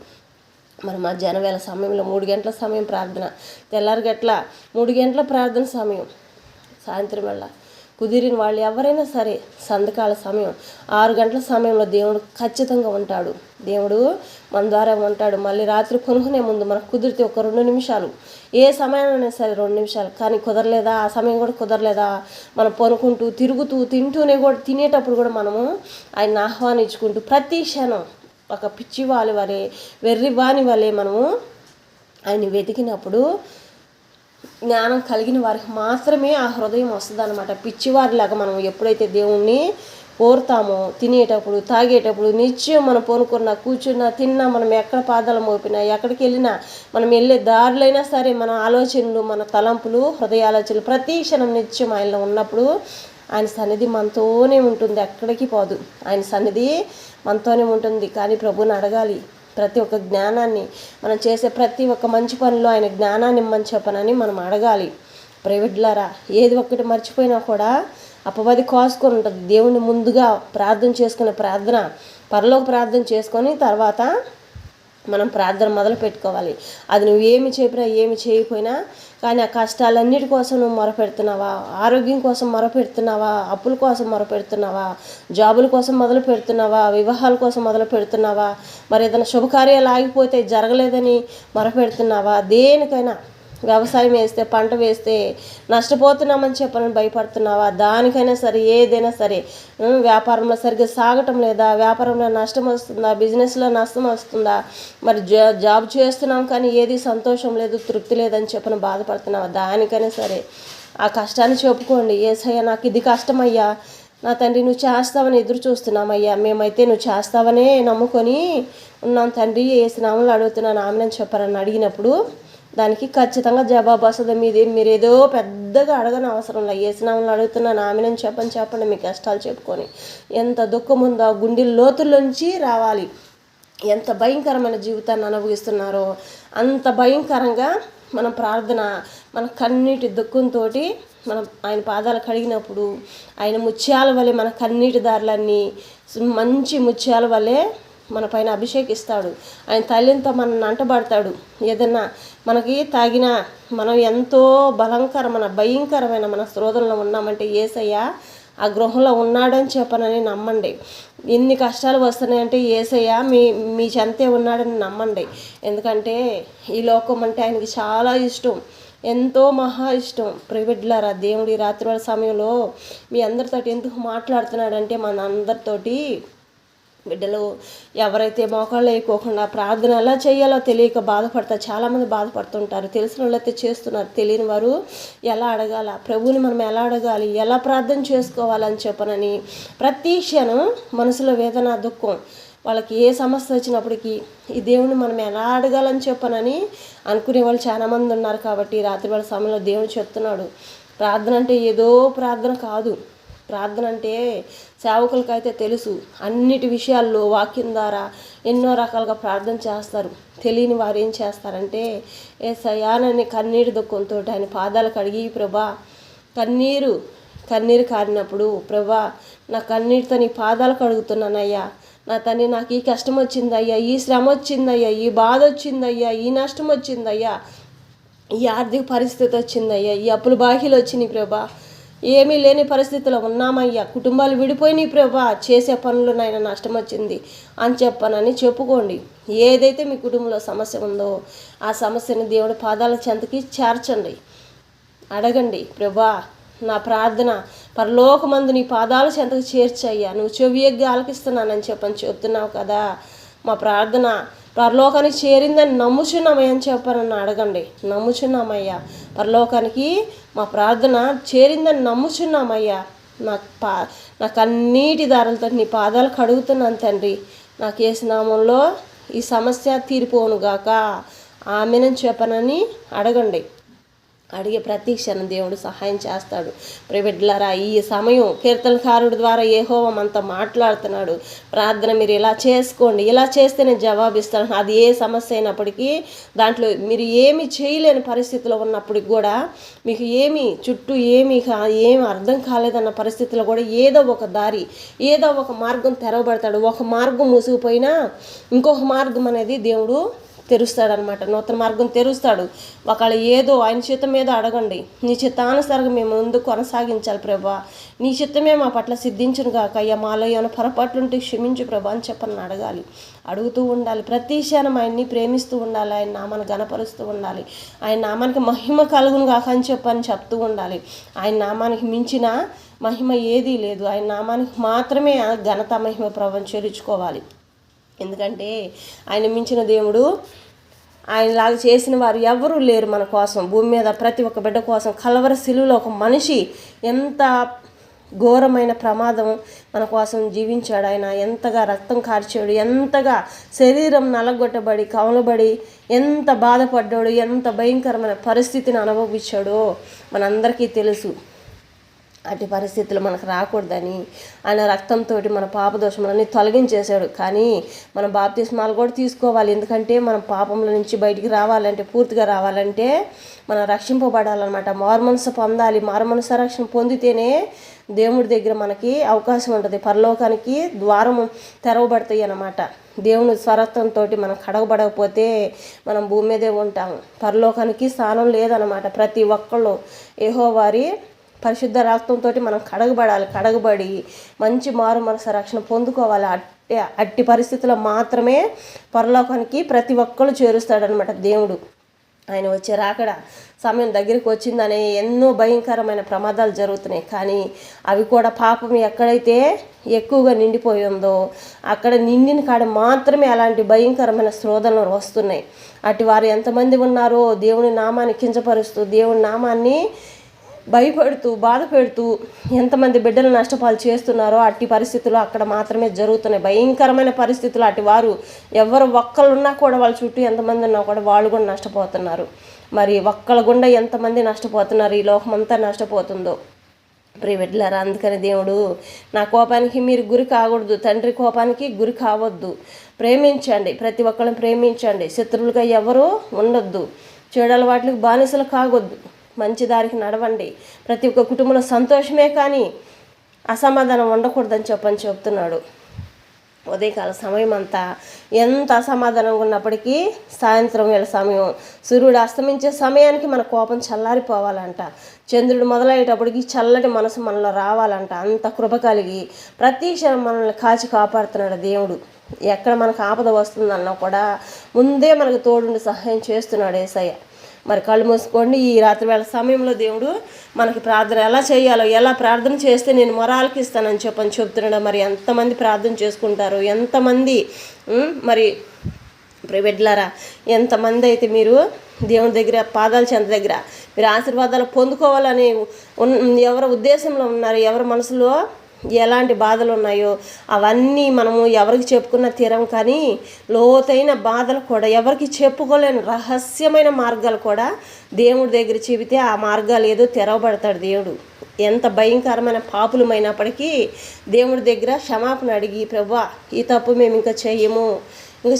మరి మధ్యాహ్నం వేళ సమయంలో 3 గంటల సమయం ప్రార్థన, తెల్లారిగట్ల 3 గంటల ప్రార్థన సమయం, సాయంత్రం వేళ కుదిరిన వాళ్ళు ఎవరైనా సరే సంధ్యకాల సమయం 6 గంటల సమయంలో దేవుడు ఖచ్చితంగా ఉంటాడు. దేవుడు మన ద్వారా ఉంటాడు. మళ్ళీ రాత్రి కొనుక్కునే ముందు మనకు కుదిరితే ఒక 2 నిమిషాలు, ఏ సమయానైనా సరే 2 నిమిషాలు, కానీ కుదరలేదా ఆ సమయం కూడా కుదరలేదా, మనం పనుకుంటూ తిరుగుతూ తినేటప్పుడు కూడా మనము ఆయన ఆహ్వానించుకుంటూ ప్రతి క్షణం ఒక పిచ్చివాని వలె వెర్రివాని వలె మనము ఆయన్ని వెతికినప్పుడు జ్ఞానం కలిగిన వారికి మాత్రమే ఆ హృదయం వస్తుంది అనమాట. పిచ్చివారిలాగా మనం ఎప్పుడైతే దేవుణ్ణి కోరుతామో, తినేటప్పుడు తాగేటప్పుడు నిత్యం మనం పనుకున్నా కూర్చున్నా తిన్నా, మనం ఎక్కడ పాదాలు మోపినా ఎక్కడికి వెళ్ళినా, మనం వెళ్ళే దారులైనా సరే మన ఆలోచనలు మన తలంపులు హృదయ ఆలోచనలు ప్రతి క్షణం నిత్యం ఆయనలో ఉన్నప్పుడు ఆయన సన్నిధి మనతోనే ఉంటుంది, ఎక్కడికి పోదు. ఆయన సన్నిధి మనతోనే ఉంటుంది. కానీ ప్రభుని అడగాలి. ప్రతి ఒక్క జ్ఞానాన్ని మనం చేసే ప్రతి ఒక్క మంచి పనిలో ఆయన జ్ఞానాన్ని ఇమ్మని చెప్పనని మనం అడగాలి. ప్రైవేట్లారా ఏది ఒక్కటి మర్చిపోయినా కూడా అపవాది కాసుకొని ఉంటుంది. దేవుని ముందుగా ప్రార్థన చేసుకునే పరలోక ప్రార్థన చేసుకొని తర్వాత మనం ప్రార్థన మొదలు పెట్టుకోవాలి. అది నువ్వు ఏమి చెప్పినా ఏమి చేయకపోయినా, కానీ ఆ కష్టాలన్నిటి కోసం నువ్వు మొరపెడుతున్నావా, ఆరోగ్యం కోసం మొరపెడుతున్నావా, అప్పుల కోసం మొరపెడుతున్నావా, జాబుల కోసం మొదలు పెడుతున్నావా, వివాహాల కోసం మొదలు పెడుతున్నావా, మరి ఏదైనా శుభకార్యాలు ఆగిపోతే జరగలేదని మొరపెడుతున్నావా, దేనికైనా వ్యవసాయం వేస్తే పంట వేస్తే నష్టపోతున్నామని చెప్పని భయపడుతున్నావా, దానికైనా సరే ఏదైనా సరే, వ్యాపారంలో సరిగ్గా సాగటం లేదా, వ్యాపారంలో నష్టం వస్తుందా, బిజినెస్లో నష్టం వస్తుందా, మరి జాబ్ చేస్తున్నాం కానీ ఏది సంతోషం లేదు తృప్తి లేదని చెప్పని బాధపడుతున్నావా, దానికైనా సరే ఆ కష్టాన్ని చెప్పుకోండి. యేసయ్యా నాకు ఇది కష్టమయ్యా, నా తండ్రి నువ్వు చేస్తావని ఎదురు చూస్తున్నామయ్యా, మేమైతే నువ్వు చేస్తావనే నమ్ముకొని ఉన్నాం తండ్రి, యేసు నామములో అడుగుతున్నాను ఆమెను చెప్పారని అడిగినప్పుడు దానికి ఖచ్చితంగా జవాబు వస్తుంది. మీరు ఏదో పెద్దగా అడగని అవసరం లేదు. యేసు నామములో అడుగుతున్నాను ఆమెను చెప్పండి మీ కష్టాలు చెప్పుకొని. ఎంత దుఃఖం ఉందో గుండె లోతుల్లోంచి రావాలి. ఎంత భయంకరమైన జీవితాన్ని అనుభవిస్తున్నారో అంత భయంకరంగా మన ప్రార్థన, మన కన్నీటి దుఃఖంతో మనం ఆయన పాదాలు కడిగినప్పుడు ఆయన ముత్యాల వలె మన కన్నీటి దారులన్నీ మంచి ముత్యాల వలె మన పైన అభిషేకిస్తాడు. ఆయన తల్లింతో మనల్ని అంటబడతాడు. ఏదన్నా మనకి తాగిన మనం ఎంతో భయంకరమైన మన శ్రోధంలో ఉన్నామంటే యేసయ్య ఆ గృహంలో ఉన్నాడని చెప్పనని నమ్మండి. ఎన్ని కష్టాలు వస్తున్నాయంటే యేసయ్య మీ చెంతే ఉన్నాడని నమ్మండి. ఎందుకంటే ఈ లోకం అంటే ఆయనకి చాలా ఇష్టం, ఎంతో మహా ఇష్టం. ప్రైవేట్లారా దేవుడి రాత్రి సమయంలో మీ అందరితోటి ఎందుకు మాట్లాడుతున్నాడంటే మన అందరితోటి బిడ్డలు ఎవరైతే మోకాళ్ళు వేయకోకుండా ప్రార్థన ఎలా చేయాలో తెలియక బాధపడతారు. చాలామంది బాధపడుతుంటారు. తెలిసిన వాళ్ళైతే చేస్తున్నారు, తెలియని వారు ఎలా అడగాల, ప్రభువుని మనం ఎలా అడగాలి, ఎలా ప్రార్థన చేసుకోవాలని చెప్పనని ప్రతి క్షణం మనసులో వేదన దుఃఖం, వాళ్ళకి ఏ సమస్య వచ్చినప్పటికీ ఈ దేవుని మనం ఎలా అడగాలని చెప్పనని అనుకునే వాళ్ళు చాలామంది ఉన్నారు. కాబట్టి రాత్రి వాళ్ళ సమయంలో దేవుడు చెప్తున్నాడు, ప్రార్థన అంటే ఏదో ప్రార్థన కాదు. ప్రార్థన అంటే సేవకులకైతే తెలుసు. అన్నిటి విషయాల్లో వాక్యం ద్వారా ఎన్నో రకాలుగా ప్రార్థన చేస్తారు. తెలియని వారు ఏం చేస్తారంటే యేసయ్యానని కన్నీటి దుఃఖంతో ఆయన పాదాలు కడిగి ప్రభా కన్నీరు కారినప్పుడు ప్రభా నా కన్నీటితో నీ పాదాలు కడుగుతున్నానయ్యా, నా తండ్రి నాకు ఈ కష్టం వచ్చిందయ్యా, ఈ శ్రమ వచ్చిందయ్యా, ఈ బాధ వచ్చిందయ్యా, ఈ నష్టం వచ్చిందయ్యా, ఈ ఆర్థిక పరిస్థితి వచ్చిందయ్యా, ఈ అప్పులు బాకీలు వచ్చినాయి ప్రభా, ఏమీ లేని పరిస్థితిలో ఉన్నామయ్యా, కుటుంబాలు విడిపోయినాయి ప్రభా, చేసే పనులు నాయన నష్టం వచ్చింది అని చెప్పనని చెప్పుకోండి. ఏదైతే మీ కుటుంబంలో సమస్య ఉందో ఆ సమస్యను దేవుడి పాదాల చెంతకి చేర్చండి. అడగండి, ప్రభా నా ప్రార్థన పరలోకమందు నీ పాదాల చెంతకు చేర్చయ్యా, నువ్వు చెవియగ్గా ఆలకిస్తున్నానని చెప్తున్నావు కదా, మా ప్రార్థన పరలోకానికి చేరిందని నమ్ముచున్నామయ్యా అని చెప్పనని అడగండి. నమ్ముచున్నామయ్యా, పరలోకానికి మా ప్రార్థన చేరిందని నమ్ముచున్నామయ్యా, నా కన్నీటి దారులతో నీ పాదాలు కడుగుతున్నాను తండ్రి, నాకు యేసు నామంలో ఈ సమస్య తీరిపోనుగాక ఆమేనని చెప్పనని అడగండి. అడిగే ప్రతి క్షణం దేవుడు సహాయం చేస్తాడు. ప్రియబిడ్డలారా, ఈ సమయం కీర్తనకారుడి ద్వారా యెహోవా మనతో మాట్లాడుతున్నాడు. ప్రార్థన మీరు ఇలా చేసుకోండి, ఇలా చేస్తే నేను జవాబిస్తాను. అది ఏ సమస్య అయినప్పటికీ, దాంట్లో మీరు ఏమి చేయలేని పరిస్థితిలో ఉన్నప్పటికి కూడా, మీకు చుట్టూ ఏమి అర్థం కాలేదన్న పరిస్థితిలో కూడా ఏదో ఒక దారి, ఏదో ఒక మార్గం తెరవబడతాడు. ఒక మార్గం మూసుకుపోయినా ఇంకొక మార్గం అనేది దేవుడు తెరుస్తాడనమాట. నూతన మార్గం తెరుస్తాడు. ఒకవేళ ఏదో ఆయన చిత్తం మీద అడగండి. నీ చిత్తానుసారంగా మేము ముందుకు కొనసాగించాలి ప్రభా, నీ చిత్తమే మా పట్ల సిద్ధించును గాక, అయ్యా మాలో ఏమైనా పొరపాట్లుంటే క్షమించు ప్రభా అని చెప్పని అడగాలి. అడుగుతూ ఉండాలి. ప్రతి క్షణం ఆయన్ని ప్రేమిస్తూ ఉండాలి. ఆయన నామాన్ని గణపరుస్తూ ఉండాలి. ఆయన నామానికి మహిమ కలుగును గాక అని చెప్పని చెప్తూ ఉండాలి. ఆయన నామానికి మించిన మహిమ ఏదీ లేదు. ఆయన నామానికి మాత్రమే ఘనత మహిమ ప్రభావం చెల్లించుకోవాలి. ఎందుకంటే ఆయన మించిన దేవుడు, ఆయనలాగా చేసిన వారు ఎవరూ లేరు మన కోసం. భూమి మీద ప్రతి ఒక్క బిడ్డ కోసం కలవరి శిలువలో ఒక మనిషి ఎంత ఘోరమైన ప్రమాదం మన కోసం జీవించాడు. ఆయన ఎంతగా రక్తం కార్చాడు, ఎంతగా శరీరం నలగొట్టబడి కవలబడి ఎంత బాధపడ్డాడు, ఎంత భయంకరమైన పరిస్థితిని అనుభవించాడో మనందరికీ తెలుసు. అటు పరిస్థితులు మనకు రాకూడదని ఆయన రక్తంతో మన పాపదోషములన్నీ తొలగించేశాడు. కానీ మనం బాప్తిస్మాలు కూడా తీసుకోవాలి. ఎందుకంటే మనం పాపముల నుంచి బయటికి రావాలంటే, పూర్తిగా రావాలంటే మనం రక్షింపబడాలన్నమాట. మారుమనసు పొందాలి. మారుమనసు రక్షణ పొందితేనే దేవుడి దగ్గర మనకి అవకాశం ఉంటుంది. పరలోకానికి ద్వారము తెరవబడతాయి అన్నమాట. దేవుని స్వరత్వంతో మనం కడగబడకపోతే మనం భూమి మీదే ఉంటాము. పరలోకానికి స్థానం లేదన్నమాట. ప్రతి ఒక్కళ్ళు యెహోవారి పరిశుద్ధ రక్తంతో మనం కడగబడి మంచి మారు మనసు రక్షణ పొందుకోవాలి. అట్టి పరిస్థితుల్లో మాత్రమే పరలోకానికి ప్రతి ఒక్కళ్ళు చేరుస్తాడనమాట దేవుడు. ఆయన వచ్చే రాకడ సమయం దగ్గరికి వచ్చిందనే ఎన్నో భయంకరమైన ప్రమాదాలు జరుగుతున్నాయి. కానీ అవి కూడా పాపం ఎక్కడైతే ఎక్కువగా నిండిపోయి ఉందో అక్కడ నిండిన కాడ మాత్రమే అలాంటి భయంకరమైన శోధనలు వస్తున్నాయి. అటు వారు ఎంతమంది ఉన్నారో దేవుని నామాన్ని కించపరుస్తూ, దేవుని నామాన్ని భయపడుతూ, బాధ పెడుతూ ఎంతమంది బిడ్డలు నష్టపాలు చేస్తున్నారో అట్టి పరిస్థితులు అక్కడ మాత్రమే జరుగుతున్నాయి. భయంకరమైన పరిస్థితులు. అటు వారు ఎవరు ఒక్కళ్ళు ఉన్నా కూడా వాళ్ళ చుట్టూ ఎంతమంది ఉన్నా కూడా వాళ్ళు కూడా నష్టపోతున్నారు. మరి ఒక్కళ్ళ గుండా ఎంతమంది నష్టపోతున్నారు, ఈ లోకం అంతా నష్టపోతుందో. ప్రియ బిడ్డలారా, అందుకని దేవుడు నా కోపానికి మీరు గురి కాకూడదు, తండ్రి కోపానికి గురి కావద్దు, ప్రేమించండి, ప్రతి ఒక్కరిని ప్రేమించండి, శత్రువులుగా ఎవరు ఉండొద్దు, చెడు అలవాట్లకు బానిసలు కాగొద్దు, మంచి దారికి నడవండి. ప్రతి ఒక్క కుటుంబంలో సంతోషమే కానీ అసమాధానం ఉండకూడదని చెప్తున్నాడు. ఉదయకాల సమయం అంతా ఎంత అసమాధానంగా ఉన్నప్పటికీ సాయంత్రం వేళ సమయం, సూర్యుడు అస్తమించే సమయానికి మన కోపం చల్లారిపోవాలంట. చంద్రుడు మొదలయ్యేటప్పటికి చల్లటి మనసు మనలో రావాలంట. అంత కృప కలిగి ప్రతి క్షణం మనల్ని కాచి కాపాడుతున్నాడు దేవుడు. ఎక్కడ మనకు ఆపద వస్తుందన్నా కూడా ముందే మనకు తోడుండి సహాయం చేస్తున్నాడు యేసయ్య. మరి కళ్ళు మూసుకోండి. ఈ రాత్రి వేళ సమయంలో దేవుడు మనకి ప్రార్థన ఎలా చేయాలో, ఎలా ప్రార్థన చేస్తే నేను మొరాలకి ఇస్తానని చెప్తున్నాడు. మరి ఎంతమంది ప్రార్థన చేసుకుంటారు, ఎంతమంది మరి బిడ్డలారా, ఎంతమంది అయితే మీరు దేవుని దగ్గర పాదాల చెంత దగ్గర మీరు ఆశీర్వాదాలు పొందుకోవాలని ఎవరి ఉద్దేశంలో ఉన్నారు, ఎవరి మనసులో ఎలాంటి బాధలు ఉన్నాయో అవన్నీ మనము ఎవరికి చెప్పుకున్న తీరం. కానీ లోతైన బాధలు కూడా, ఎవరికి చెప్పుకోలేని రహస్యమైన మార్గాలు కూడా దేవుడి దగ్గర చెబితే ఆ మార్గాలు ఏదో తెరవబడతాడు దేవుడు. ఎంత భయంకరమైన పాపులమైనప్పటికీ దేవుడి దగ్గర క్షమాపణ అడిగి, ప్రభువా ఈ తప్పు మేము ఇంకా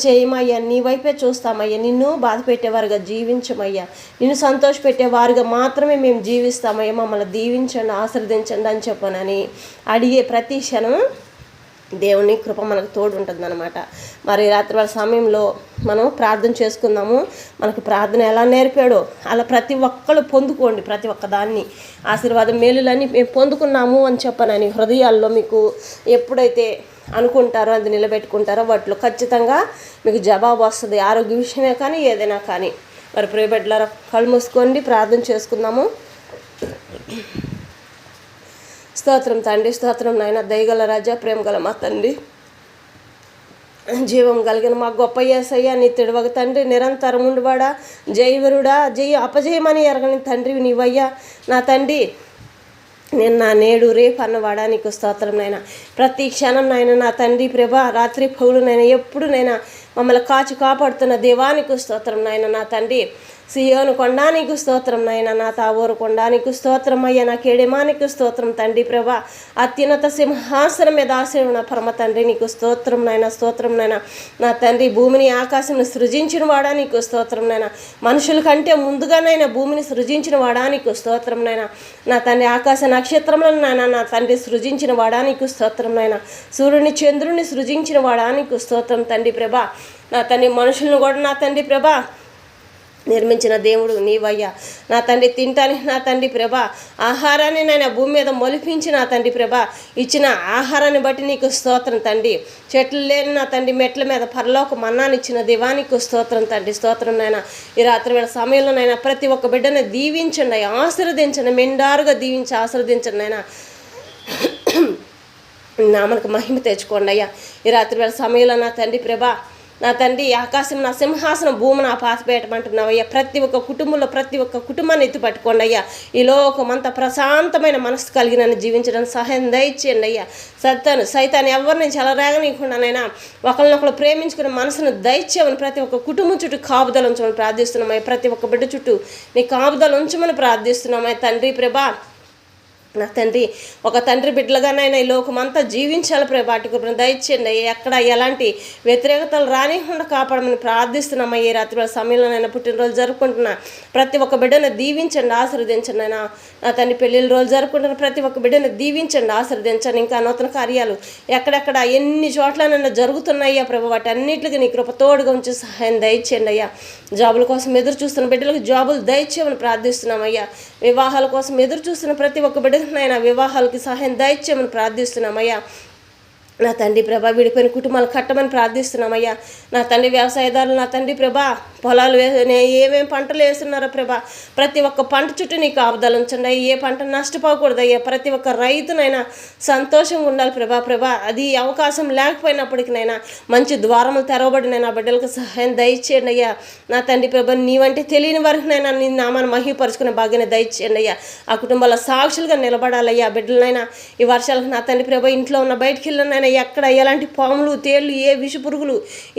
చేయమయ్యా, నీ వైపే చూస్తామయ్యా, నిన్ను బాధ పెట్టేవారుగా జీవించమయ్యా, నిన్ను సంతోషపెట్టేవారుగా మాత్రమే మేము జీవిస్తామయ్యా, మమ్మల్ని దీవించండి, ఆశీర్వదించండి అని చెప్పనని అడిగే ప్రతి క్షణం దేవుని కృప మనకు తోడు ఉంటుందన్నమాట. మరి రాత్రి సమయంలో మనం ప్రార్థన చేసుకుందాము. మనకు ప్రార్థన ఎలా నేర్పాడో అలా ప్రతి ఒక్కళ్ళు పొందుకోండి. ప్రతి ఒక్క దాన్ని ఆశీర్వాదం మేలులన్నీ మేము పొందుకున్నాము అని చెప్పనని హృదయాల్లో మీకు ఎప్పుడైతే అనుకుంటారో, అది నిలబెట్టుకుంటారో వాటిలో ఖచ్చితంగా మీకు జవాబు వస్తుంది. ఆరోగ్య విషయమే కానీ ఏదైనా కానీ. మరి ప్రియబిడ్డలారా, కళ్ళు మూసుకోండి, ప్రార్థన చేసుకుందాము. స్తోత్రం తండ్రి, స్తోత్రం నాయన, దయగల రాజా, ప్రేమ గల మా తండ్రి, జీవం కలిగిన మా గొప్ప యేసయ్య, నిత్యుడు ఒక తండ్రి, నిరంతరం ఉండువాడా, జయవరుడా, అపజయమని ఎరగని తండ్రి నీవయ్యా నా తండ్రి. నిన్న నేడు రేపు అన్నవాడా నీకు స్తోత్రం నాయన. ప్రతి క్షణం నాయన నా తండ్రి ప్రభా, రాత్రి పౌలు నాయన ఎప్పుడు నైనా మమ్మల్ని కాచి కాపాడుతున్న దేవానికి స్తోత్రం నాయన నా తండ్రి. సియోను కొండానికి స్తోత్రం నాయన, నా తావోరు కొండానికి స్తోత్రం అయ్యా, నా కేడెమానికి స్తోత్రం తండ్రి ప్రభా. అత్యున్నత సింహాసనం మీద ఆశీర్వన పరమ తండ్రి నీకు స్తోత్రం నాయన, స్తోత్రం నాయన నా తండ్రి. భూమిని ఆకాశం సృజించిన వాడా నీకు స్తోత్రం నాయన. మనుషుల కంటే ముందుగానైనా భూమిని సృజించిన వాడా నీకు స్తోత్రం నాయన నా తండ్రి. ఆకాశ నక్షత్రములను నాయన నా తండ్రి సృజించిన వాడా నీకు స్తోత్రం నాయన. సూర్యుని చంద్రుని సృజించిన వాడా నీకు స్తోత్రం తండ్రి ప్రభా. నా తండ్రి మనుషులను కూడా నా తండ్రి ప్రభా నిర్మించిన దేవుడు నీవయ్యా నా తండ్రి. తింటానికి నా తండ్రి ప్రభా ఆహారాన్ని నాయన భూమి మీద మొలిపించి నా తండ్రి ప్రభా ఇచ్చిన ఆహారాన్ని బట్టి నీకు స్తోత్రం తండ్రి. చెట్లు లేని నా తండ్రి మెట్ల మీద పరలోక మన్నాన్ని ఇచ్చిన దేవానికి స్తోత్రం తండ్రి, స్తోత్రం నాయన. ఈ రాత్రి వేళ సమయంలో నైనా ప్రతి ఒక్క బిడ్డను దీవించండి అయ్యా, ఆశీర్వదించండి, మెండారుగా దీవించి ఆశీర్వదించండి నాయన. నామకు మహిమ తెచ్చుకోండి అయ్యా. ఈ రాత్రి వేళ సమయంలో నా తండ్రి ప్రభా నా తండ్రి, ఆకాశం నా సింహాసనం, భూమి నా పాతిపెట్టమంటున్నావయ్యా. ప్రతి ఒక్క కుటుంబంలో ప్రతి ఒక్క కుటుంబాన్ని ఎత్తి పట్టుకోండి అయ్యా. ఈ లోకమంతా ప్రశాంతమైన మనసు కలిగి నన్ను జీవించడానికి సహాయం దయచేయండి అయ్యా. సైతాన్ని ఎవరిని చెలరేగనీయకుండానైనా ఒకరినొకరు ప్రేమించుకునే మనసును దయచేయమని ప్రతి ఒక్క కుటుంబం చుట్టూ కాపుదల ఉంచమని ప్రార్థిస్తున్నామయ్యా. ప్రతి ఒక్క బిడ్డ చుట్టూ నీ కాపుదల ఉంచమని ప్రార్థిస్తున్నామయ్యా తండ్రి ప్రభా. నా తండ్రి, ఒక తండ్రి బిడ్డలుగానైనా ఈ లోకమంతా జీవించాలి ప్రభాటి కృపను దయచేయండి. ఎక్కడ ఎలాంటి వ్యతిరేకతలు రానికుండా కాపాడమని ప్రార్థిస్తున్నామా. ఈ రాత్రి సమయంలోనైనా పుట్టినరోజు జరుపుకుంటున్నా ప్రతి ఒక్క బిడ్డను దీవించండి, ఆశీర్వదించండి అయినా. నా తండ్రి పెళ్ళిళ్ళ రోజు జరుపుకుంటున్న ప్రతి ఒక్క బిడ్డను దీవించండి, ఆశీర్వదించండి. ఇంకా నూతన కార్యాలు ఎక్కడెక్కడ ఎన్ని చోట్లనైనా జరుగుతున్నాయ్యా ప్రభు, వాటి అన్నింటికి నీ కృప తోడుగా ఉంచి సహాయం దయచేయండి అయ్యా. జాబుల కోసం ఎదురు చూస్తున్న బిడ్డలకు జాబులు దయచేయమని ప్రార్థిస్తున్నామయ్యా. వివాహాల కోసం ఎదురు చూస్తున్న ప్రతి ఒక్క బిడ్డ నాయన వివాహాలకి సహాయం దయచేయమని ప్రార్థిస్తున్నామయ్యా. నా తండ్రి ప్రభా విడిపోయిన కుటుంబాలు కట్టమని ప్రార్థిస్తున్నామయ్యా. నా తండ్రి వ్యవసాయదారులు నా తండ్రి ప్రభా పొలాలు ఏమేమి పంటలు వేస్తున్నారో ప్రభా ప్రతి ఒక్క పంట చుట్టూ నీకు ఆపుదలు ఉంచండి. ఏ పంట నష్టపోకూడదయ్యా. ప్రతి ఒక్క రైతునైనా సంతోషంగా ఉండాలి ప్రభా. అది అవకాశం లేకపోయినప్పటికీనైనా మంచి ద్వారములు తెరవబడిన బిడ్డలకు సహాయం దయచేయండి అయ్యా. నా తండ్రి ప్రభా నీవంటే తెలియని వరకునైనా నీ నామాన్ని మహిమపరుచుకునే భాగ్యాన్ని దయచేయండి అయ్యా. ఆ కుటుంబాల సాక్షులుగా నిలబడాలయ్యా. బిడ్డలనైనా ఈ వర్షాలకు నా తండ్రి ప్రభా ఇంట్లో ఉన్న బయటికి వెళ్ళినైనా ఎక్కడ ఎలాంటి పాములు తేళ్లు ఏ విష పురుగులు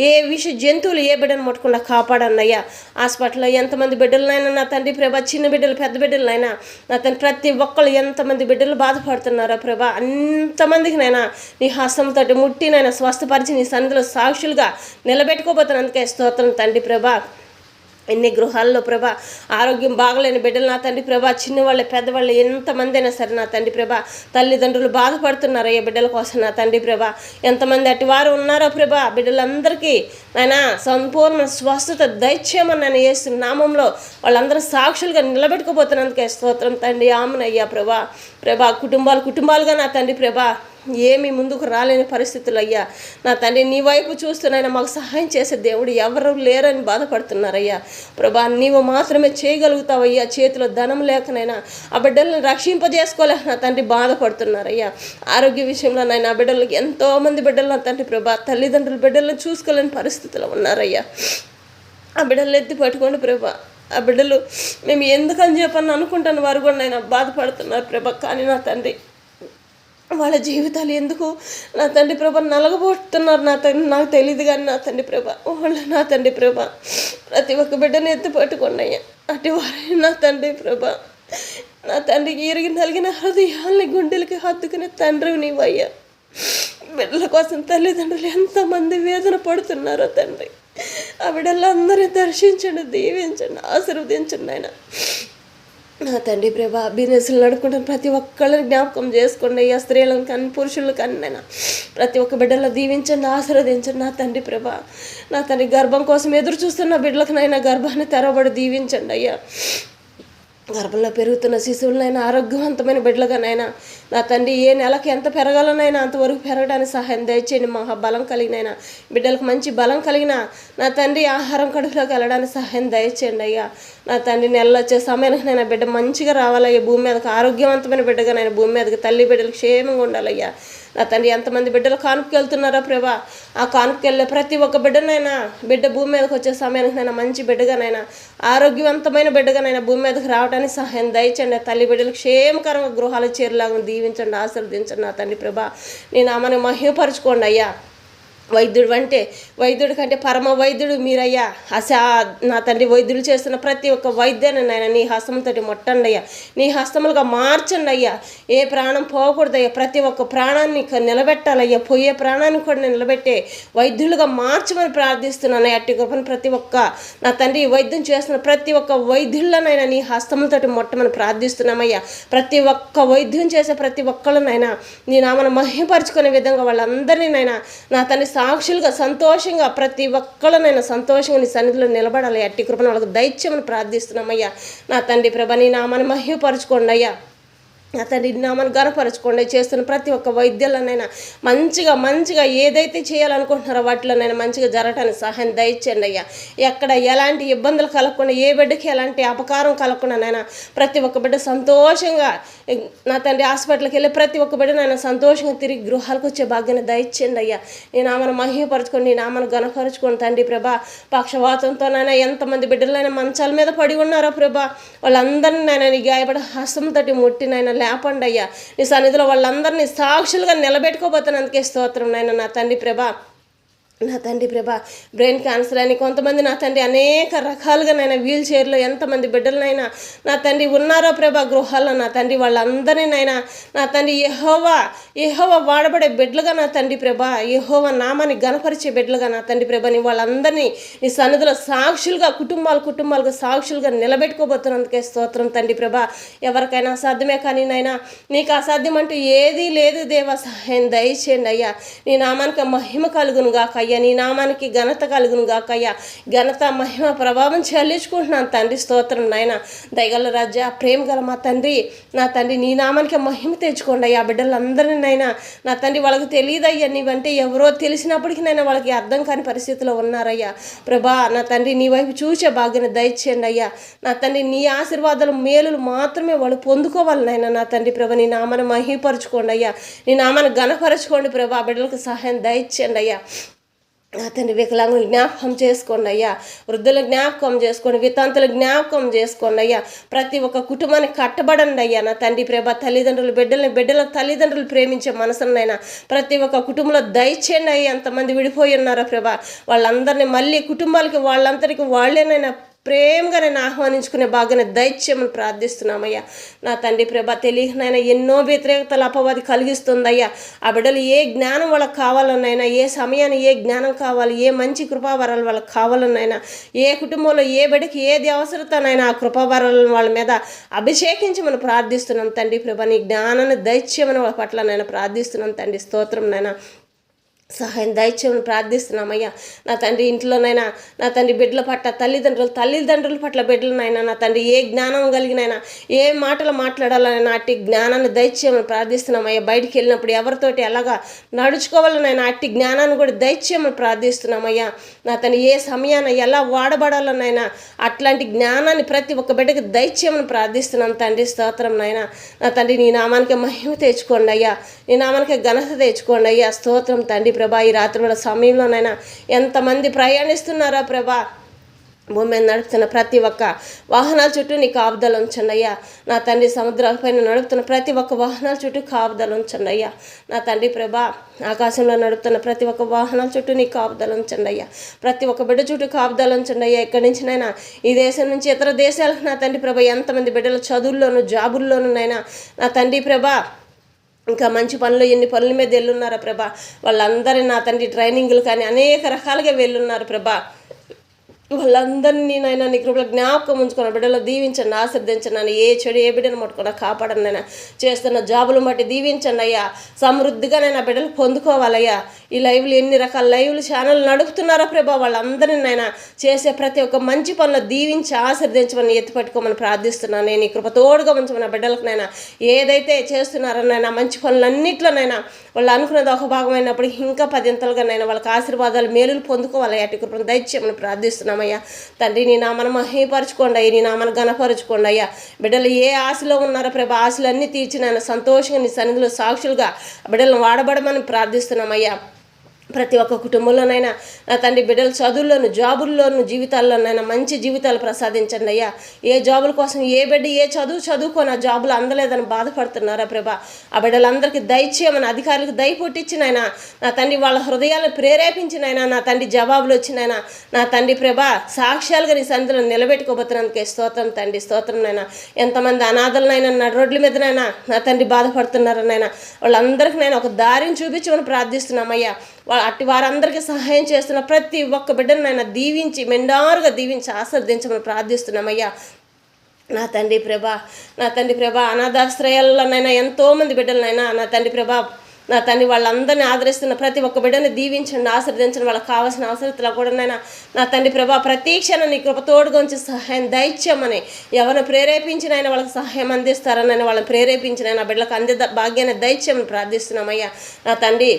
ఏ విష జంతువులు ఏ బిడ్డను ముట్టకుండా కాపాడన్నయ్యా. హాస్పిటల్లో ఎంతమంది బిడ్డలనైనా నా తండ్రి ప్రభా చిన్న బిడ్డలు పెద్ద బిడ్డలనైనా నా తండ్రి ప్రతి ఒక్కళ్ళు ఎంతమంది బిడ్డలు బాధపడుతున్నారో ప్రభా అంతమందికి నైనా నీ హస్తంతో ముట్టినైనా స్వస్థపరిచి నీ సన్నిధిలో సాక్షులుగా నిలబెట్టుకోబోతున్నందుకే స్తోత్రం తండ్రి ప్రభా. ఎన్ని గృహాల్లో ప్రభా ఆరోగ్యం బాగలేని బిడ్డలు నా తండ్రి ప్రభా చిన్నవాళ్ళు పెద్దవాళ్ళు ఎంతమంది అయినా సరే నా తండ్రి ప్రభా తల్లిదండ్రులు బాధపడుతున్నారు అయ్యా బిడ్డల కోసం నా తండ్రి ప్రభా. ఎంతమంది అటివారు ఉన్నారో ప్రభా బిడ్డలందరికీ నాయన సంపూర్ణ స్వస్థత దయచేయమని నేను యేసు నామంలో వాళ్ళందరూ సాక్షులుగా నిలబెట్టుకోబోతున్నందుకే స్తోత్రం తండ్రి. ఆమెనయ్యా ప్రభా కుటుంబాలుగా నా తండ్రి ప్రభా ఏమి ముందుకు రాలేని పరిస్థితులు అయ్యా. నా తండ్రి నీ వైపు చూస్తున్నాయినా మాకు సహాయం చేసే దేవుడు ఎవరు లేరని బాధపడుతున్నారయ్యా. ప్రభా నీవు మాత్రమే చేయగలుగుతావయ్యా. చేతిలో ధనం లేకనైనా ఆ బిడ్డలను రక్షింపజేసుకోలేక నా తండ్రి బాధపడుతున్నారయ్యా. ఆరోగ్య విషయంలో నైనా ఆ బిడ్డలకి ఎంతోమంది బిడ్డలు నా తండ్రి ప్రభా తల్లిదండ్రులు బిడ్డలను చూసుకోలేని పరిస్థితులు ఉన్నారయ్యా. ఆ బిడ్డలు ఎత్తి పట్టుకోండి ప్రభా. ఆ బిడ్డలు మేము ఎందుకని చెప్పని అనుకుంటాను వారు కూడా నైనా బాధపడుతున్నారు ప్రభా. కానీ నా తండ్రి వాళ్ళ జీవితాలు ఎందుకు నా తండ్రి ప్రభా నలగబోతున్నారు నా తండ్రి నాకు తెలియదు. కానీ నా తండ్రి ప్రభా వాళ్ళు నా తండ్రి ప్రభా ప్రతి ఒక్క బిడ్డను ఎత్తి పట్టుకున్నాయ్యా. అటు వారే నా తండ్రి ప్రభా నా తండ్రి ఇరిగి నలిగిన హృదయాల్ని గుండెలకి హత్తుకునే తండ్రి నీవయ్యా. బిడ్డల కోసం తల్లిదండ్రులు ఎంతమంది వేదన పడుతున్నారో తండ్రి, ఆ బిడ్డలందరినీ దర్శించండి, దీవించండి, ఆశీర్వదించండి ఆయన. నా తండ్రి ప్రభా, బిజినెస్లు నడుపుకుంటున్న ప్రతి ఒక్కళ్ళని జ్ఞాపకం చేసుకోండి అయ్యా. స్త్రీలను కానీ పురుషులను కానీ నైనా ప్రతి ఒక్క బిడ్డలో దీవించండి, ఆశీర్వదించండి. నా తండ్రి ప్రభా, నా తండ్రి గర్భం కోసం ఎదురు చూస్తున్న బిడ్డలకునైనా గర్భాన్ని తెరవబడి దీవించండి అయ్యా. గర్భంలో పెరుగుతున్న శిశువులనైనా ఆరోగ్యవంతమైన బిడ్డలుగానైనా నా తండ్రి ఏ నెలకి ఎంత పెరగాలనైనా అంతవరకు పెరగడానికి సహాయం దయచేయండి. మహాబలం కలిగినైనా బిడ్డలకు మంచి బలం కలిగిన నా తండ్రి ఆహారం కడుపులోకి వెళ్ళడానికి సహాయం దయచేయండి అయ్యా. నా తండ్రి నెలలో వచ్చే సమయానికి నైనా బిడ్డ మంచిగా రావాలయ్యా. భూమి మీదకి ఆరోగ్యవంతమైన బిడ్డగా నైనా భూమి మీదకి తల్లి బిడ్డలు క్షేమంగా ఉండాలయ్యా. నా తండ్రి ఎంతమంది బిడ్డలు కానుకకి వెళ్తున్నారా ప్రభా, ఆ కానుకకి వెళ్ళే ప్రతి ఒక్క బిడ్డనైనా బిడ్డ భూమి మీదకి వచ్చే సమయానికి నైనా మంచి బిడ్డగానైనా ఆరోగ్యవంతమైన బిడ్డగానైనా భూమి మీదకి రావడానికి సహాయం దయచండి. తల్లి బిడ్డలు క్షేమకరంగా గృహాలు చేరేలాగా దీవించండి, ఆశీర్వదించండి. నా తండ్రి ప్రభా, నీ నామాన్ని మహిమపరచుకోండి అయ్యా. వైద్యుడు అంటే వైద్యుడి కంటే పరమ వైద్యుడు మీరయ్యా. నా తండ్రి వైద్యులు చేస్తున్న ప్రతి ఒక్క వైద్యాన్ని నాయన నీ హస్తంతో ముట్టండి అయ్యా, నీ హస్తములుగా మార్చండి అయ్యా. ఏ ప్రాణం పోకూడదయ్యా, ప్రతి ఒక్క ప్రాణాన్ని నిలబెట్టాలయ్యా. పోయే ప్రాణాన్ని కూడా నిలబెట్టే వైద్యులుగా మార్చమని ప్రార్థిస్తున్నాను. అట్టి కృపను ప్రతి ఒక్క నా తండ్రి వైద్యం చేస్తున్న ప్రతి ఒక్క వైద్యులనైనా నీ హస్తములతోటి ముట్టమని ప్రార్థిస్తున్నామయ్యా. ప్రతి ఒక్క వైద్యం చేసే ప్రతి ఒక్కళ్ళనైనా నీ నామను మహిమపరుచుకునే విధంగా వాళ్ళందరినీ నైనా నా తండ్రి సాక్షులుగా సంతోషంగా ప్రతి ఒక్కళ్ళనైనా సంతోషంగా నీ సన్నిధిలో నిలబడాలి. అట్టి కృపను వాళ్ళకు దైత్యమని ప్రార్థిస్తున్నామయ్యా. నా తండ్రి ప్రభ, నీ నామాన్ని మహిమపరచుకోండి అయ్యా. నా తండ్రి నామను గనపరచుకోండి. చేస్తున్న ప్రతి ఒక్క వైద్యులనైనా మంచిగా ఏదైతే చేయాలనుకుంటున్నారో వాటిలోనైనా మంచిగా జరగటానికి సహాయం దయచేయండి అయ్యా. ఎక్కడ ఎలాంటి ఇబ్బందులు కలగకుండా, ఏ బిడ్డకి ఎలాంటి అపకారం కలగకుండానైనా ప్రతి ఒక్క బిడ్డ సంతోషంగా నా తండ్రి హాస్పిటల్కి వెళ్ళి ప్రతి ఒక్క బిడ్డనైనా సంతోషంగా తిరిగి గృహాలకు వచ్చే భాగ్యాన్ని దయచేయండి అయ్యా. నీ నామను మహిమపరచుకోండి, నీ నామను గనపరచుకోండి తండ్రి ప్రభా. పక్షవాతంతోనైనా ఎంతమంది బిడ్డలైనా మంచాల మీద పడి ఉన్నారో ప్రభా, వాళ్ళందరినీ నైనా నీ గాయపడ హస్తంతోటి ముట్టినైనా లేపండి అయ్యా. నీ సన్నిధిలో వాళ్ళందరినీ సాక్షులుగా నిలబెట్టుకోబోతున్నందుకే స్తోత్రం నాయన. నా తండ్రి ప్రభా, నా తండ్రి ప్రభా, బ్రెయిన్ క్యాన్సర్ అని కొంతమంది నా తండ్రి అనేక రకాలుగా నైనా వీల్ చైర్లో ఎంతమంది బిడ్డలనైనా నా తండ్రి ఉన్నారో ప్రభా గృహాల్లో, నా తండ్రి వాళ్ళందరినైనా నా తండ్రి యెహోవా వాడబడే బిడ్డలుగా నా తండ్రి ప్రభా, యెహోవా నామాన్ని గనపరిచే బిడ్డలుగా నా తండ్రి ప్రభా, నీ వాళ్ళందరినీ నీ సన్నిధిలో సాక్షులుగా కుటుంబాలుగా సాక్షులుగా నిలబెట్టుకోబోతున్నందుకే స్తోత్రం తండ్రి ప్రభా. ఎవరికైనా అసాధ్యమే కానీ నైనా నీకు అసాధ్యం అంటూ ఏదీ లేదు దేవా. సహాయం దయచేయండి అయ్యా. నీ నామానికి మహిమ కలుగును గాక అయ్యా, నీ నామానికి ఘనత కలుగును గాక అయ్యా. ఘనత మహిమ ప్రభావం చెల్లించుకుంటున్నాను తండ్రి. స్తోత్రం నాయన. దయగల రాజా, ప్రేమ గల మా తండ్రి, నా తండ్రి నీ నామానికి మహిమ తెచ్చుకోండి అయ్యా. బిడ్డలందరినీ నైనా నా తండ్రి వాళ్ళకి తెలియదయ్యా నీవంటే ఎవరో తెలిసినప్పటికీ నైనా వాళ్ళకి అర్థం కాని పరిస్థితిలో ఉన్నారయ్యా ప్రభా. నా తండ్రి నీ వైపు చూసే భాగ్యాన్ని దయచేయండి అయ్యా. నా తండ్రి నీ ఆశీర్వాదాలు మేలులు మాత్రమే వాళ్ళు పొందుకోవాలి నాయన. నా తండ్రి ప్రభా, నీ నామాన్ని మహిమపరచుకోండి అయ్యా, నీ నామాన్ని ఘనపరచుకోండి ప్రభా. బిడ్డలకు సహాయం దయచేయండి అయ్యా. నా తండ్రి వికలాంగులు జ్ఞాపకం చేసుకోండి అయ్యా, వృద్ధుల జ్ఞాపకం చేసుకోండి, వితంతులు జ్ఞాపకం చేసుకోండి అయ్యా. ప్రతి ఒక్క కుటుంబాన్ని కట్టబడండి అయ్యా. నా తండ్రి ప్రభా, తల్లిదండ్రులు బిడ్డల తల్లిదండ్రులు ప్రేమించే మనసునైనా ప్రతి ఒక్క కుటుంబంలో దయచేయండి అయ్యా. ఎంతమంది విడిపోయి ఉన్నారో ప్రభా, వాళ్ళందరినీ మళ్ళీ కుటుంబాలకి వాళ్ళందరికీ వాళ్ళేనైనా ప్రేమగా నేను ఆహ్వానించుకునే భాగ్యాన్ని దయచేయమని ప్రార్థిస్తున్నామయ్యా. నా తండ్రి ప్రభా, తెలియనైనా ఎన్నో వ్యతిరేకతలు అపవాది కలిగిస్తుందయ్యా. ఆ బిడ్డలు ఏ జ్ఞానం వాళ్ళకి కావాలనైనా, ఏ సమయాన్ని ఏ జ్ఞానం కావాలి, ఏ మంచి కృపావరాలు వాళ్ళకి కావాలనైనా, ఏ కుటుంబంలో ఏ బిడ్డకి ఏది అవసరతనైనా ఆ కృపావరాలను వాళ్ళ మీద అభిషేకించమని ప్రార్థిస్తున్నాం తండ్రి ప్రభా. నీ జ్ఞానాన్ని దయచేయమని వాళ్ళ పట్ల నేను ప్రార్థిస్తున్నాం తండ్రి. స్తోత్రం నాయన. సహాయం దయచేయమని ప్రార్థిస్తున్నామయ్యా. నా తండ్రి ఇంట్లోనైనా నా తండ్రి బిడ్డల పట్ల తల్లిదండ్రుల పట్ల బిడ్డలనైనా నా తండ్రి ఏ జ్ఞానం కలిగినైనా, ఏ మాటలు మాట్లాడాలనైనా అట్టి జ్ఞానాన్ని దయచేయమని ప్రార్థిస్తున్నామయ్యా. బయటికి వెళ్ళినప్పుడు ఎవరితోటి ఎలాగా నడుచుకోవాలనైనా అట్టి జ్ఞానాన్ని కూడా దయచేయమని ప్రార్థిస్తున్నామయ్యా. నా తండ్రి ఏ సమయాన ఎలా వాడబడాలనైనా అట్లాంటి జ్ఞానాన్ని ప్రతి ఒక్క బిడ్డకి దయచేయమని ప్రార్థిస్తున్నాం తండ్రి. స్తోత్రం నాయన. నా తండ్రి నీ నామానికి మహిమ తెచ్చుకోండి అయ్యా, నీ నామానికి ఘనత తెచ్చుకోండి అయ్యా. స్తోత్రం తండ్రి ప్రభా. ఈ రాత్రుల సమయంలోనైనా ఎంతమంది ప్రయాణిస్తున్నారా ప్రభా, భూమి మీద నడుపుతున్న ప్రతి ఒక్క వాహనాల చుట్టూ నీ కాపుదలు ఉంచండి అయ్యా. నా తండ్రి సముద్రాలపైన నడుపుతున్న ప్రతి ఒక్క వాహనాల చుట్టూ కాపుదలు ఉంచండి అయ్యా. నా తండ్రి ప్రభా ఆకాశంలో నడుపుతున్న ప్రతి ఒక్క వాహనాల చుట్టూ నీ కాపుదలు ఉంచండి అయ్యా. ప్రతి ఒక్క బిడ్డ చుట్టూ కాపుదలు ఉంచండి అయ్యా. ఎక్కడి నుంచినైనా ఈ దేశం నుంచి ఇతర దేశాలకు నా తండ్రి ప్రభా ఎంతమంది బిడ్డలు చదువుల్లోనూ జాబుల్లోనైనా నా తండ్రి ప్రభా ఇంకా మంచి పనులు ఎన్ని పనుల మీద వెళ్ళున్నారా ప్రభా. వాళ్ళందరినీ నా తండ్రి ట్రైనింగ్లు కానీ అనేక రకాలుగా వెళ్ళున్నారు ప్రభా. వాళ్ళందరినీ నాయన నీ కృపలో జ్ఞాపకం ఉంచుకున్న బిడ్డలు దీవించండి, ఆశీర్వదించండి అని ఏ చెడు ఏ బిడ్డను ముట్టుకున్నా కాపాడండి నాయన. చేస్తున్న జాబులు బట్టి దీవించండి అయ్యా. సమృద్ధిగా నేను ఆ బిడ్డలు పొందుకోవాలయ్యా. ఈ లైవ్లు ఎన్ని రకాల లైవ్లు ఛానల్ నడుపుతున్నారో ప్రభా, వాళ్ళందరినీ నాయన చేసే ప్రతి ఒక్క మంచి పనులు దీవించి ఆశీర్వదించమని ఎత్తిపట్టుకోమని ప్రార్థిస్తున్నాను. నేను ఈ కృప తోడుగా ఉంచమని బిడ్డలకు నైనా ఏదైతే చేస్తున్నారో నైనా మంచి పనులన్నింటిలోనైనా వాళ్ళు అనుకున్నది ఒక భాగమైనప్పుడు ఇంకా 10 నైనా వాళ్ళకి ఆశీర్వాదాలు మేలులు పొందుకోవాలి. అటు కృపను దయచేయమని ప్రార్థిస్తున్నామయ్యా. తండ్రి నీ నామను మహిమపరచుకోండి అయ్యా, నీ నామను ఘనపరచుకోండి అయ్యా. బిడ్డలు ఏ ఆశలో ఉన్నారో ప్రభా ఆశలన్నీ తీర్చినాయన సంతోషంగా నీ సన్నిధిలో సాక్షులుగా బిడ్డలను వాడబడమని ప్రార్థిస్తున్నామయ్యా. ప్రతి ఒక్క కుటుంబంలోనైనా నా తండ్రి బిడ్డల చదువుల్లోను జాబుల్లోను జీవితాల్లోనైనా మంచి జీవితాలు ప్రసాదించండి అయ్యా. ఏ జాబుల కోసం ఏ బిడ్డ ఏ చదువుకొని ఆ జాబులు అందలేదని బాధపడుతున్నారా ప్రభా, ఆ బిడ్డలందరికీ దయచేయమని అధికారులకు దయ పుట్టించినైనా నా తండ్రి వాళ్ళ హృదయాలను ప్రేరేపించినైనా నా తండ్రి జవాబులు వచ్చినైనా నా తండ్రి ప్రభా సాక్ష్యాలుగా నీ సన్నిధిలో నిలబెట్టుకోబోతున్నందుకే స్తోత్రం తండ్రి, స్తోత్రం నైనా. ఎంతమంది అనాథలనైనా నడు రోడ్ల మీదనైనా నా తండ్రి బాధపడుతున్నారనైనా వాళ్ళందరికీ నేను ఒక దారిని చూపించమని ప్రార్థిస్తున్నామయ్యా. అట్టి వారందరికీ సహాయం చేస్తున్న ప్రతి ఒక్క బిడ్డను నాయన దీవించి మెండారుగా దీవించి ఆశీర్వదించమని ప్రార్థిస్తున్నామయ్యా. నా తండ్రి ప్రభా అనాథాశ్రయాల్లోనైనా ఎంతోమంది బిడ్డలనైనా నా తండ్రి ప్రభా నా తండ్రి వాళ్ళందరినీ ఆదరిస్తున్న ప్రతి ఒక్క బిడ్డని దీవించండి, ఆశీర్వదించండి. వాళ్ళకి కావాల్సిన అవసరతలు కూడా నా తండ్రి ప్రభా ప్రతి క్షణం నీ కృప తోడుగా ఉంచి సహాయం దయచేయమని ఎవరిని ప్రేరేపించినైనా వాళ్ళకి సహాయం అందిస్తారనైనా వాళ్ళని ప్రేరేపించినైనా బిడ్డలకు అందే భాగ్యాన్ని దయచేయమని ప్రార్థిస్తున్నామయ్యా. నా తండ్రి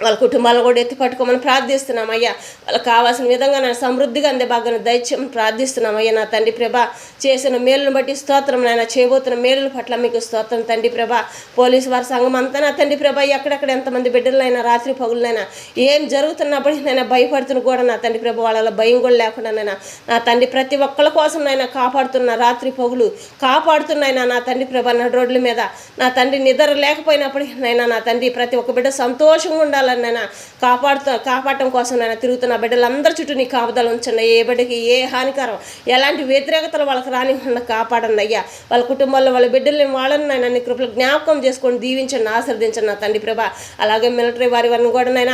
వాళ్ళ కుటుంబాలను కూడా ఎత్తి పట్టుకోమని ప్రార్థిస్తున్నామయ్యా. వాళ్ళకి కావాల్సిన విధంగా నేను సమృద్ధిగా అందే భాగాన్ని దయచేయమని ప్రార్థిస్తున్నామయ్యా. నా తండ్రి ప్రభా చేసిన మేలును బట్టి స్తోత్రం నాయన, చేయబోతున్న మేలుల పట్ల మీకు స్తోత్రం తండ్రి ప్రభా. పోలీసు వారి సంఘం అంతా నా తండ్రి ప్రభా ఎక్కడెక్కడ ఎంతమంది బిడ్డలైనా రాత్రి పగులనైనా ఏం జరుగుతున్నప్పటికీ నేను భయపడుతున్న కూడా నా తండ్రి ప్రభా వాళ్ళ భయం కూడా లేకుండా నా తండ్రి ప్రతి ఒక్కళ్ళ కోసం నైనా కాపాడుతున్న రాత్రి పగులు కాపాడుతున్నాయినా నా తండ్రి ప్రభా నా రోడ్ల మీద నా తండ్రి నిద్ర లేకపోయినప్పటికీ నా తండ్రి ప్రతి ఒక్క బిడ్డ సంతోషంగా ఉండాలి నైనా కాపాడటం కోసం నైనా తిరుగుతున్న బిడ్డలందరి చుట్టూ నీ కాపుదలు ఉంచండి. ఏ బిడ్డకి ఏ హానికరం ఎలాంటి వ్యతిరేకతలు వాళ్ళకి రానివ్వకుండా కాపాడండి అయ్యా. వాళ్ళ కుటుంబాల్లో వాళ్ళ బిడ్డల్ని వాళ్ళని నైనా నీ కృపలు జ్ఞాపకం చేసుకొని దీవించండి, ఆశీర్వదించండి నా తండ్రి ప్రభా. అలాగే మిలిటరీ వారిని కూడా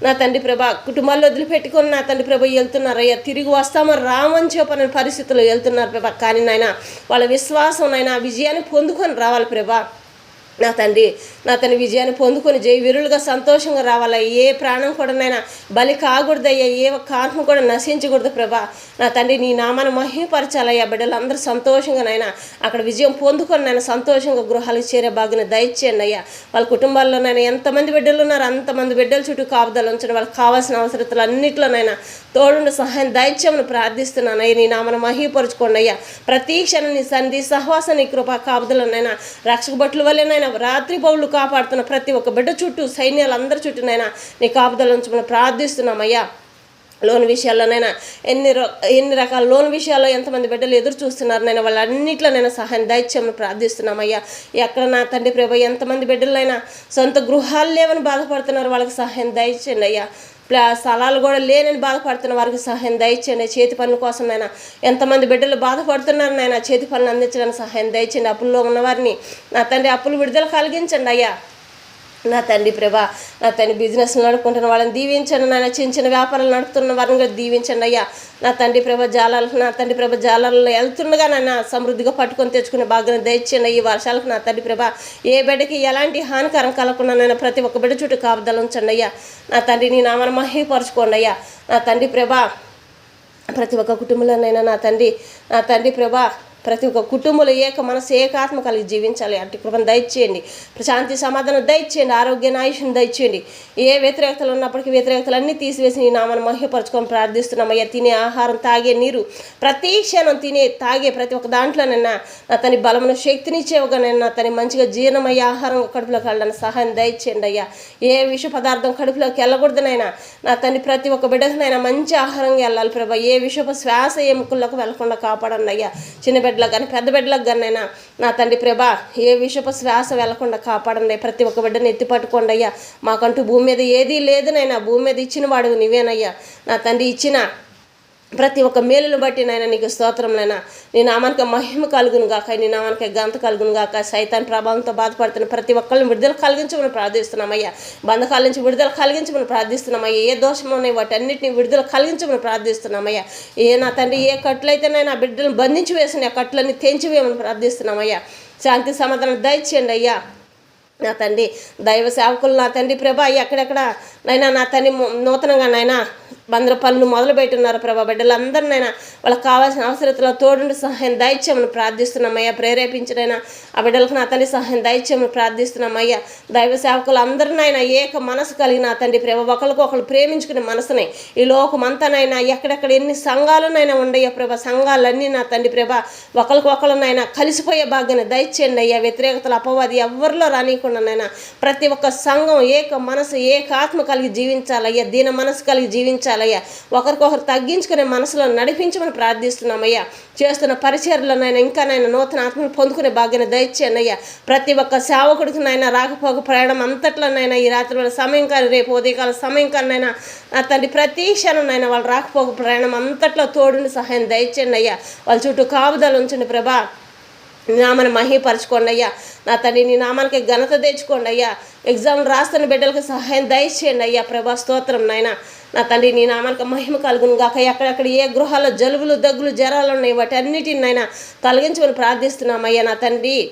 నా తండ్రి ప్రభా కుటుంబాల్లో వదిలిపెట్టుకొని నా తండ్రి ప్రభా వెళ్తున్నారు అయ్యా. తిరిగి వస్తామో రామని చెప్పని పరిస్థితుల్లో వెళ్తున్నారు ప్రభా. కానీ వాళ్ళ విశ్వాసం విజయాన్ని పొందుకొని రావాలి ప్రభా. నా తండ్రి విజయాన్ని పొందుకొని జయవీరులుగా సంతోషంగా రావాలా. ఏ ప్రాణం కూడా బలి కాకూడదయ్యా, ఏ ఆత్మ కూడా నశించకూడదు ప్రభా. నా తండ్రి నీ నామాన్ని మహిమపరచాలయ్యా. బిడ్డలందరూ సంతోషంగా అక్కడ విజయం పొందుకొని సంతోషంగా గృహాలకు చేరే భాగ్యాన్ని దయచేయండి అయ్యా. వాళ్ళ కుటుంబాల్లో ఎంతమంది బిడ్డలు ఉన్నారు అంతమంది బిడ్డల చుట్టూ కాపుదలు ఉంచడం, వాళ్ళకి కావాల్సిన అవసరతలు అన్నింటిలోనైనా తోడుండి సహాయం దయచేయమని ప్రార్థిస్తున్నాను అయ్యా. నీ నామాన్ని మహిమపరచుకోండి అయ్యా. ప్రతి క్షణం నీ సన్నిధి సహవాసం నీ కృపా కాపుదలనైనా రక్షక భటుల వల్లనైనా రాత్రి పౌళ్ళు కాపాడుతున్న ప్రతి ఒక్క బిడ్డ చుట్టూ సైన్యాలందరి చుట్టూనైనా నీ కాపుదల ఉంచమని ప్రార్థిస్తున్నామయ్యా. లోన్ విషయాల్లోనైనా ఎన్ని రకాల లోన్ విషయాల్లో ఎంతమంది బిడ్డలు ఎదురు చూస్తున్నారనైనా వాళ్ళన్నింటిలోనైనా సహాయం దయచేయమని ప్రార్థిస్తున్నామయ్యా. ఎక్కడ నా తండ్రి ప్రభా ఎంతమంది బిడ్డలైనా సొంత గృహాలు లేవని బాధపడుతున్నారు, వాళ్ళకి సహాయం దయచేయండి అయ్యా. స్థలాలు కూడా లేనని బాధపడుతున్న వారికి సహాయం దయచేయండి. చేతి పనుల కోసం ఎంతమంది బిడ్డలు బాధపడుతున్నారు చేతి పనులు అందించడానికి సహాయం దయచేయండి. అప్పుల్లో ఉన్నవారిని నా తండ్రి అప్పులు విడుదల కలిగించండి అయ్యా. నా తండ్రి ప్రభా నా తండ్రి బిజినెస్లు నడుపుకుంటున్న వాళ్ళని దీవించండి చిన్న చిన్న వ్యాపారాలు నడుపుతున్న వారిని కూడా దీవించండి అయ్యా. నా తండ్రి ప్రభా జాలాలలో వెళ్తుండగా సమృద్ధిగా పట్టుకొని తెచ్చుకునే భాగ్యాన్ని దయచేయండి. ఈ వర్షాలకు నా తండ్రి ప్రభా ఏ బిడ్డకి ఎలాంటి హానికరం కలగకుండా ప్రతి ఒక్క బిడ్డ చుట్టూ కాపుదల ఉంచండి అయ్యా. నా తండ్రి నీ నామాన్ని మహిమపరచుకోండి అయ్యా. నా తండ్రి ప్రభా ప్రతి ఒక్క కుటుంబంలోనైనా నా తండ్రి ప్రభా ప్రతి ఒక్క కుటుంబంలో ఏక మనసు ఏకాత్మ కలిగి జీవించాలి. అటు కృపను దయచేయండి. ప్రశాంతి సమాధానం దయచేయండి. ఆరోగ్యాన్ని ఆయుష్ని దయచేయండి. ఏ వ్యతిరేకతలు ఉన్నప్పటికీ వ్యతిరేకతలన్నీ తీసివేసి నీ నామాన్ని మహిమపరచుకొని ప్రార్థిస్తున్నామయ్యా. తినే ఆహారం, తాగే నీరు, ప్రతి క్షణం తాగే ప్రతి ఒక్క దాంట్లోనైనా నా తని బలమును శక్తినిచ్చేవగానైనా తని మంచిగా జీర్ణమయ్యే ఆహారం కడుపులోకి వెళ్ళడానికి సహాయం దయచేయండి అయ్యా. ఏ విష పదార్థం కడుపులోకి వెళ్ళకూడదునైనా నా తని ప్రతి ఒక్క బిడ్డకునైనా మంచి ఆహారంగా వెళ్ళాలి ప్రభా. ఏ విషపు శ్వాస ఎముకల్లోకి వెళ్లకుండా కాపాడండి అయ్యా. చిన్న బిడ్డలకు కానీ పెద్ద బిడ్డలకు కానైనా నా తండ్రి ప్రభా ఏ విషపు శ్వాస వెళ్లకుండా కాపాడండి. ప్రతి ఒక్క బిడ్డను ఎత్తి పట్టుకోండి అయ్యా. మాకంటూ భూమి మీద ఏదీ లేదునైనా, భూమి మీద ఇచ్చిన వాడు నీవేనయ్యా. నా తండ్రి ఇచ్చిన ప్రతి ఒక్క మేలును బట్టి నాయన నీకు స్తోత్రంలైనా. నీ నామానికి మహిమ కలుగును గాక, నీ నామానికి గంత కలుగును గాక. సైతాన్ ప్రభావంతో బాధపడుతున్న ప్రతి ఒక్కరిని విడుదల కలిగించమని ప్రార్థిస్తున్నామయ్యా. బంధకాల నుంచి విడుదల కలిగించమని ప్రార్థిస్తున్నామయ్యా. ఏ దోషం ఉన్నాయి వాటన్నిటిని విడుదల కలిగించమని ప్రార్థిస్తున్నామయ్యా. నా తండ్రి ఏ కట్లయితేనైనా బిడ్డలను బంధించి వేసిన ఆ కట్లన్నీ తెంచివేయమని ప్రార్థిస్తున్నామయ్యా. శాంతి సమాధానం దయచేయండి అయ్యా. నా తండ్రి దైవ సేవకులు నా తండ్రి ప్రభా ఎక్కడెక్కడ నైనా నా తండ్రి నూతనంగా నైనా బందర పనులు మొదలు పెట్టున్నారు ప్రభా. బిడ్డలందరినైనా వాళ్ళకి కావాల్సిన అవసరతలో తోడుండి సహాయం దయచేయమని ప్రార్థిస్తున్నామయ్యా. ప్రేరేపించడైనా ఆ బిడ్డలకు నా తండ్రి సహాయం దయచేయమని ప్రార్థిస్తున్నామయ్యా. దైవ సేవకులు అందరినైనా ఏక మనసు కలిగిన నా తండ్రి ప్రభా ఒకరికొకరు ప్రేమించుకునే మనసుని ఈ లోకమంతానైనా ఎక్కడెక్కడ ఎన్ని సంఘాలునైనా ఉండయ్యా ప్రభా. సంఘాలన్నీ నా తండ్రి ప్రభా ఒకరికొకరునైనా కలిసిపోయే భాగ్యాన్ని దయచేయండి అయ్యా. వ్యతిరేకతలు అపవాది ఎవరిలో రానియకుండానైనా ప్రతి ఒక్క సంఘం ఏక మనసు ఏకాత్మ కలిగి జీవించాలయ్యా. దీన మనసు కలిగి జీవించాలయ్యా. ఒకరికొకరు తగ్గించుకునే మనసులో నడిపించమని ప్రార్థిస్తున్నామయ్యా. చేస్తున్న పరిచర్లనైనా ఇంకానైనా నూతన ఆత్మను పొందుకునే భాగ్యాన్ని దయచేయండి అయ్యా. ప్రతి ఒక్క సేవకుడికి నైనా రాకపోక ప్రయాణం అంతట్లోనైనా ఈ రాత్రి సమయం కానీ రేపు ఉదయకాల సమయం కానైనా నా తండ్రి ప్రతి క్షణంనైనా వాళ్ళు రాకపోక ప్రయాణం అంతట్లో తోడుని సహాయం దయచేయండి అయ్యా. వాళ్ళ చుట్టూ కాపుదలు ఉంచండి ప్రభా. నీ నామాన్ని మహిమపరచుకోండి అయ్యా. నా తండ్రి నీ నామానికి ఘనత తెచ్చుకోండి అయ్యా. ఎగ్జామ్లు రాస్తున్న బిడ్డలకు సహాయం దయచేయండి అయ్యా ప్రభా. స్తోత్రం నాయన. నా తండ్రి నీ నామానికి మహిమ కలుగును గాక. ఎక్కడెక్కడ ఏ గృహాల్లో జలుబులు, దగ్గులు, జ్వరాలు ఉన్నాయి వాటన్నిటిని నైనా తొలగించమని ప్రార్థిస్తున్నామయ్యా. నా తండ్రి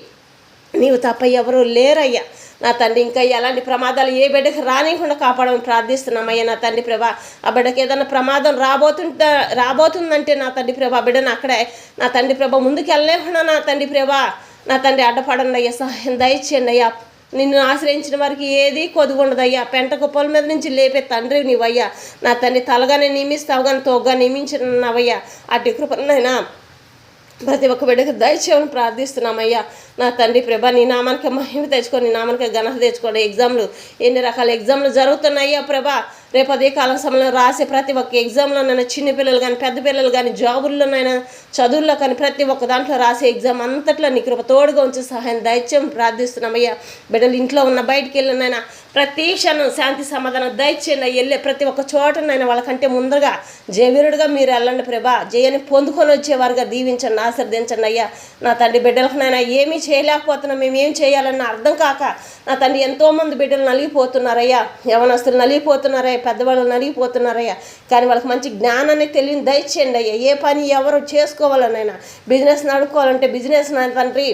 నీవు తప్ప ఎవరు లేరయ్యా. నా తండ్రి ఇంకా ఎలాంటి ప్రమాదాలు ఏ బిడ్డకి రానికుండా కాపాడమని ప్రార్థిస్తున్నామయ్యా. నా తండ్రి ప్రభా ఆ బిడ్డకి ఏదైనా ప్రమాదం రాబోతుందంటే నా తండ్రి ప్రభా బిడ్డను అక్కడే నా తండ్రి ప్రభా ముందుకు వెళ్ళలేకుండా నా తండ్రి ప్రభా నా తండ్రి అడ్డపడండి అయ్యా. సహాయం దయచేయండి అయ్యా. నిన్ను ఆశ్రయించిన వారికి ఏది కొదుగుండదయ్యా. పెంట కుప్పల మీద నుంచి లేపే తండ్రి నీవయ్యా. నా తండ్రి తలగానే నియమిస్తావు కానీ తోగ్గా నియమించినవయ్యా. అటు కృపనైనా ప్రతి ఒక్క బిడ్డకు దయచేయమని ప్రార్థిస్తున్నామయ్యా. నా తండ్రి ప్రభా నీ నామానికి మహిమ తెచ్చుకొని నీ నామానికి ఘనత తెచ్చుకోండి. ఎగ్జామ్లు ఎన్ని రకాల ఎగ్జామ్లు జరుగుతున్నాయ్యా ప్రభా. రేపు అదే కాలం సమయంలో రాసే ప్రతి ఒక్క ఎగ్జామ్లోనైనా చిన్న పిల్లలు కానీ పెద్ద పిల్లలు కానీ జాబుల్లోనైనా చదువుల్లో కానీ ప్రతి ఒక్క దాంట్లో రాసే ఎగ్జామ్ అంతట్లో నీ కృప తోడుగా ఉంచి సహాయం దయచేయమని ప్రార్థిస్తున్నామయ్యా. బిడ్డలు ఇంట్లో ఉన్న బయటికి వెళ్ళినైనా ప్రతి క్షణం శాంతి సమాధానం దయచేయండి. వెళ్ళే ప్రతి ఒక్క చోటనైనా వాళ్ళకంటే ముందుగా జయవీరుడుగా మీరు వెళ్ళండి ప్రభా. జయాన్ని పొందుకొని వచ్చేవారుగా దీవించండి, ఆశీర్వదించండి అయ్యా. నా తండ్రి బిడ్డలకునైనా ఏమీ చేయలేకపోతున్నాం, మేము ఏం చేయాలన్న అర్థం కాక నా తండ్రి ఎంతోమంది బిడ్డలు నలిగిపోతున్నారయ్యా. యవనస్తులు నలిగిపోతున్నారయ్యా, పెద్దవాళ్ళు నలిగిపోతున్నారయ్యా. కానీ వాళ్ళకి మంచి జ్ఞానాన్ని తెలియని దయచేయండి అయ్యా. ఏ పని ఎవరు చేసుకోవాలనైనా బిజినెస్ నడుపుకోవాలంటే బిజినెస్ నా తండ్రి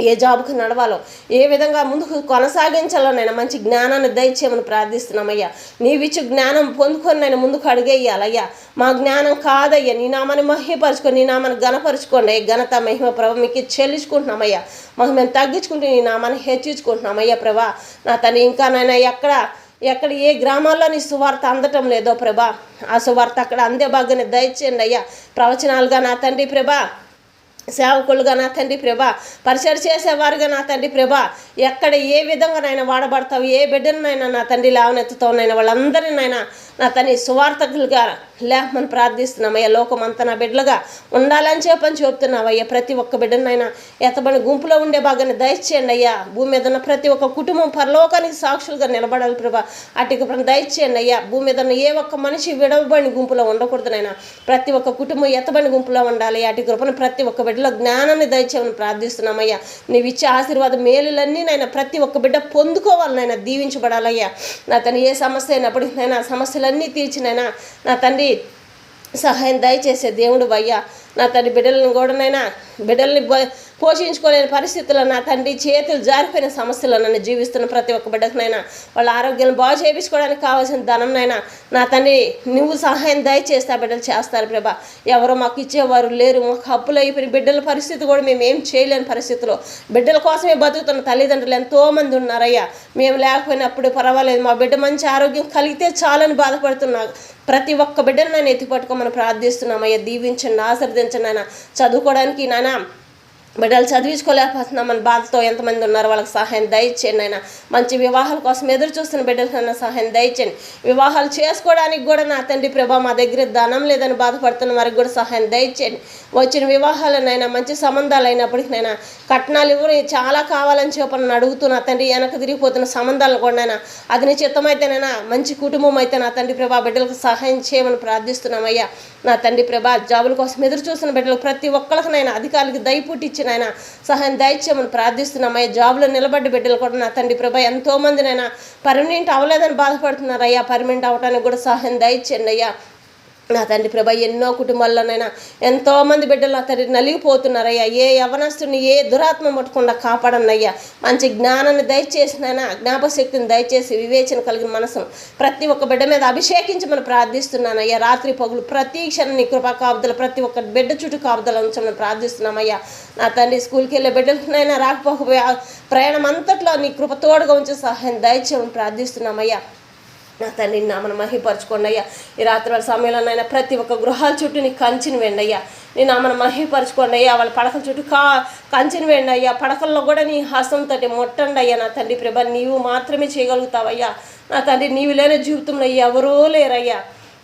ఏ జాబ్కి నడవాలో ఏ విధంగా ముందుకు కొనసాగించాలోనైనా మంచి జ్ఞానాన్ని దయచేయమని ప్రార్థిస్తున్నామయ్యా. నీవిచ్చు జ్ఞానం పొందుకొని నేను ముందుకు అడిగేయాలయ్యా. మా జ్ఞానం కాదయ్యా. నీ నామాన్ని మహిమపరచుకొని నీ నామాన్ని ఘనపరుచుకోండి. ఘనత మహిమ ప్రభు మీకు చెల్లించుకుంటున్నామయ్యా. మాకు మేము తగ్గించుకుంటూ నీ నామాన్ని హెచ్చించుకుంటున్నామయ్యా ప్రభా. నా తను ఇంకా నైనా ఎక్కడ ఏ గ్రామాల్లో నీ సువార్త అందటం లేదో ప్రభా ఆ సువార్త అక్కడ అందే భాగ్యాన్ని దయచేయండి అయ్యా. ప్రవచనాలుగా నా తండ్రి ప్రభా, సేవకులుగా నా తండ్రి ప్రభా, పరిచయం చేసేవారుగా నా తండ్రి ప్రభా ఎక్కడ ఏ విధంగానైనా వాడబడతావు, ఏ బిడ్డనైనా నా తండ్రి లేవనెత్తుతావునైనా వాళ్ళందరినైనా నా తండ్రి సువార్థకులుగా లేపమని ప్రార్థిస్తున్నామయ్యా. లోకమంతా నా బిడ్డలుగా ఉండాలని చెప్తున్నావయ్యా. ప్రతి ఒక్క బిడ్డనైనా ఎత్తబడి గుంపులో ఉండే భాగాన్ని దయచేయండి అయ్యా. భూమి మీద ఉన్న ప్రతి ఒక్క కుటుంబం పరలోకానికి సాక్షులుగా నిలబడాలి ప్రభా. అటుకు దయచేయండి అయ్యా. భూమి మీద ఉన్న ఏ ఒక్క మనిషి విడవబడిన గుంపులో ఉండకూడదునైనా ప్రతి ఒక్క కుటుంబం ఎత్తబడిన గుంపులో ఉండాలి. అటు కృపను ప్రతి ఒక్క బిడ్డలో జ్ఞానాన్ని దయచేయమని ప్రార్థిస్తున్నామయ్యా. నీవు ఇచ్చే ఆశీర్వాద మేలులన్నీ నైనా ప్రతి ఒక్క బిడ్డ పొందుకోవాలనైనా దీవించబడాలయ్యా. నా తండ్రి ఏ సమస్య అయినప్పటికైనా సమస్యలన్నీ తీర్చినైనా నా తండ్రి సహాయం దయచేసే దేవుడు అయ్యా. నా తండ్రి బిడ్డలను కూడానైనా బిడ్డల్ని పోషించుకోలేని పరిస్థితుల్లో నా తండ్రి చేతులు జారిపోయిన సమస్యలు నన్ను జీవిస్తున్న ప్రతి ఒక్క బిడ్డకునైనా వాళ్ళ ఆరోగ్యాన్ని బాగు చేయించుకోవడానికి కావాల్సిన ధనంనైనా నా తండ్రి నువ్వు సహాయం దయచేస్తే ఆ బిడ్డలు చేస్తారు ప్రభా. ఎవరో మాకు ఇచ్చేవారు లేరు, మాకు అప్పులు అయిపోయిన బిడ్డల పరిస్థితి కూడా మేము ఏం చేయలేని పరిస్థితిలో బిడ్డల కోసమే బతుకుతున్న తల్లిదండ్రులు ఎంతోమంది ఉన్నారయ్యా. మేము లేకపోయినప్పుడు పర్వాలేదు, మా బిడ్డ మంచి ఆరోగ్యం కలిగితే చాలని బాధపడుతున్నా ప్రతి ఒక్క బిడ్డను నేను ఎత్తిపట్టుకోమని ప్రార్థిస్తున్నామయ్యా. దీవించండి, ఆశీర్వదించండి నాయన. చదువుకోవడానికి నాయన బిడ్డలు చదివించుకోలేకపోతున్నామని బాధతో ఎంతమంది ఉన్నారు, వాళ్ళకి సహాయం దయచేయండి ఆయన. మంచి వివాహాల కోసం ఎదురు చూస్తున్న బిడ్డలకన్నా సహాయం దయచేయండి. వివాహాలు చేసుకోవడానికి కూడా నా తండ్రి ప్రభా మా దగ్గర ధనం లేదని బాధపడుతున్న వారికి కూడా సహాయం దయచేయండి. వచ్చిన వివాహాలనైనా మంచి సంబంధాలు అయినప్పటికీనైనా కట్నాలు ఇవ్వరు చాలా కావాలని చెప్పని అడుగుతూ నా తండ్రి వెనక తిరిగిపోతున్న సంబంధాలు కూడా నైనా అది నీ చిత్తమైతేనైనా మంచి కుటుంబం అయితే నా తండ్రి ప్రభా బిడ్డలకు సహాయం చేయమని ప్రార్థిస్తున్నామయ్యా. నా తండ్రి ప్రభా జాబుల కోసం ఎదురు చూస్తున్న బిడ్డలకు ప్రతి ఒక్కరికైనా అధికారులకు దయపుట్టించి నాయన సహాయం దయచేయమని ప్రార్థిస్తున్నామయ్యా. జాబులో నిలబడ్డ బిడ్డలు కూడా నా తండ్రి ప్రభా ఎంతోమంది నైనా పర్మనెంట్ అవ్వలేదని బాధపడుతున్నారయ్యా. పర్మనెంట్ అవ్వడానికి కూడా సహాయం దయచేయండి అయ్యా. నా తండ్రి ప్రభా ఎన్నో కుటుంబాల్లోనైనా ఎంతోమంది బిడ్డలు నా తండ్రి నలిగిపోతున్నారయ్యా. ఏ యవనస్తుని ఏ దురాత్మ ముట్టకుండా కాపాడన్నయ్యా. మంచి జ్ఞానాన్ని దయచేసినైనా జ్ఞాపశక్తిని దయచేసి వివేచన కలిగిన మనసును ప్రతి ఒక్క బిడ్డ మీద అభిషేకించమని ప్రార్థిస్తున్నానయ్యా. రాత్రి పగులు ప్రతి క్షణం నీ కృపా కాపుదల ప్రతి ఒక్క బిడ్డ చుట్టూ కాపుదల ఉంచమని ప్రార్థిస్తున్నామయ్యా. నా తండ్రి స్కూల్కి వెళ్ళే బిడ్డలకైనా రాకపోకపోయే ప్రయాణం అంతట్లో నీ కృప తోడుగా ఉంచి సహాయం దయచేయమని ప్రార్థిస్తున్నామయ్యా. నా తండ్రి నామను మహిపరచుకోండి అయ్యా. ఈ రాత్రి వాళ్ళ సమయంలోనైనా ప్రతి ఒక్క గృహాల చుట్టూ నీ కంచిని వేయండి అయ్యా. నీ నామను మహిపరచుకోండి అయ్యా. వాళ్ళ పడకల చుట్టూ కంచిని వేయండి అయ్యా. పడకల్లో కూడా నీ హస్తంతో ముట్టండి అయ్యా. నా తండ్రి ప్రభా నీవు మాత్రమే చేయగలుగుతావయ్యా. నా తండ్రి నీవు లేని జీవితంలో ఎవరూ లేరయ్యా.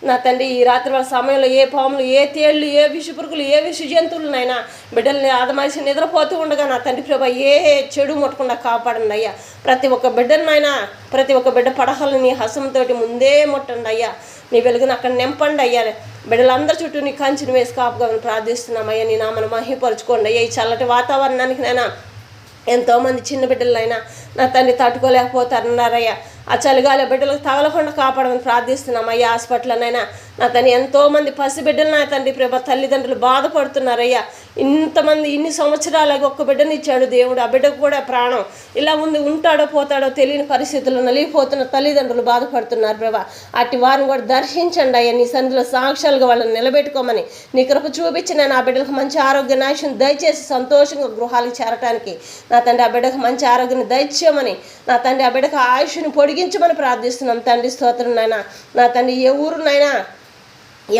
నా తండ్రి ఈ రాత్రి వాళ్ళ సమయంలో ఏ పాములు, ఏ తేళ్ళు, ఏ విషపురుగులు, ఏ విష జంతువులనైనా బిడ్డల్ని ఆదమాసి నిద్రపోతూ ఉండగా నా తండ్రి ప్రభా ఏ చెడు ముట్టకుండా కాపాడండి అయ్యా. ప్రతి ఒక్క బిడ్డనైనా ప్రతి ఒక్క బిడ్డ పడకలను నీ హస్తంతోటి ముందే ముట్టండి అయ్యా. నీ వెలుగును అక్కడ నింపండి అయ్యా. బిడ్డలందరి చుట్టూ నీ కంచెను వేసి కాపుగా ప్రార్థిస్తున్నామయ్యా. నీ నామను మహిపరుచుకోండి అయ్యా. ఈ చల్లటి వాతావరణానికి నైనా ఎంతోమంది చిన్న బిడ్డలైనా నా తండ్రి తట్టుకోలేకపోతారన్నారయ్యా. ఆ చలిగాలి బిడ్డలకు తగలకుండా కాపాడమని ప్రార్థిస్తున్నాం అయ్యా. హాస్పిటల్లోనైనా నా తండ్రి ఎంతోమంది పసిబిడ్డలు నా తండ్రి ప్రభా తల్లిదండ్రులు బాధపడుతున్నారయ్యా. ఇంతమంది ఇన్ని సంవత్సరాలకు ఒక్క బిడ్డని ఇచ్చాడు దేవుడు. ఆ బిడ్డకు కూడా ప్రాణం ఇలా ఉంది, ఉంటాడో పోతాడో తెలియని పరిస్థితుల్లో నలిగిపోతున్న తల్లిదండ్రులు బాధపడుతున్నారు ప్రభా. అట్టి వారిని కూడా దర్శించండి అయ్యా. నీ సన్నిధిలో సాక్ష్యాలుగా వాళ్ళని నిలబెట్టుకోమని నీ కృప చూపించి నేను ఆ బిడ్డలకు మంచి ఆరోగ్య నాశనం దయచేసి సంతోషంగా గృహాలకు చేరటానికి నా తండ్రి ఆ బిడ్డకు మంచి ఆరోగ్యాన్ని దయచేయమని నా తండ్రి ఆ బిడ్డకు ఆయుష్ని పొడిగించమని ప్రార్థిస్తున్నాం తండ్రి. స్తోత్రం నాయన. నా తండ్రి ఏ ఊరునైనా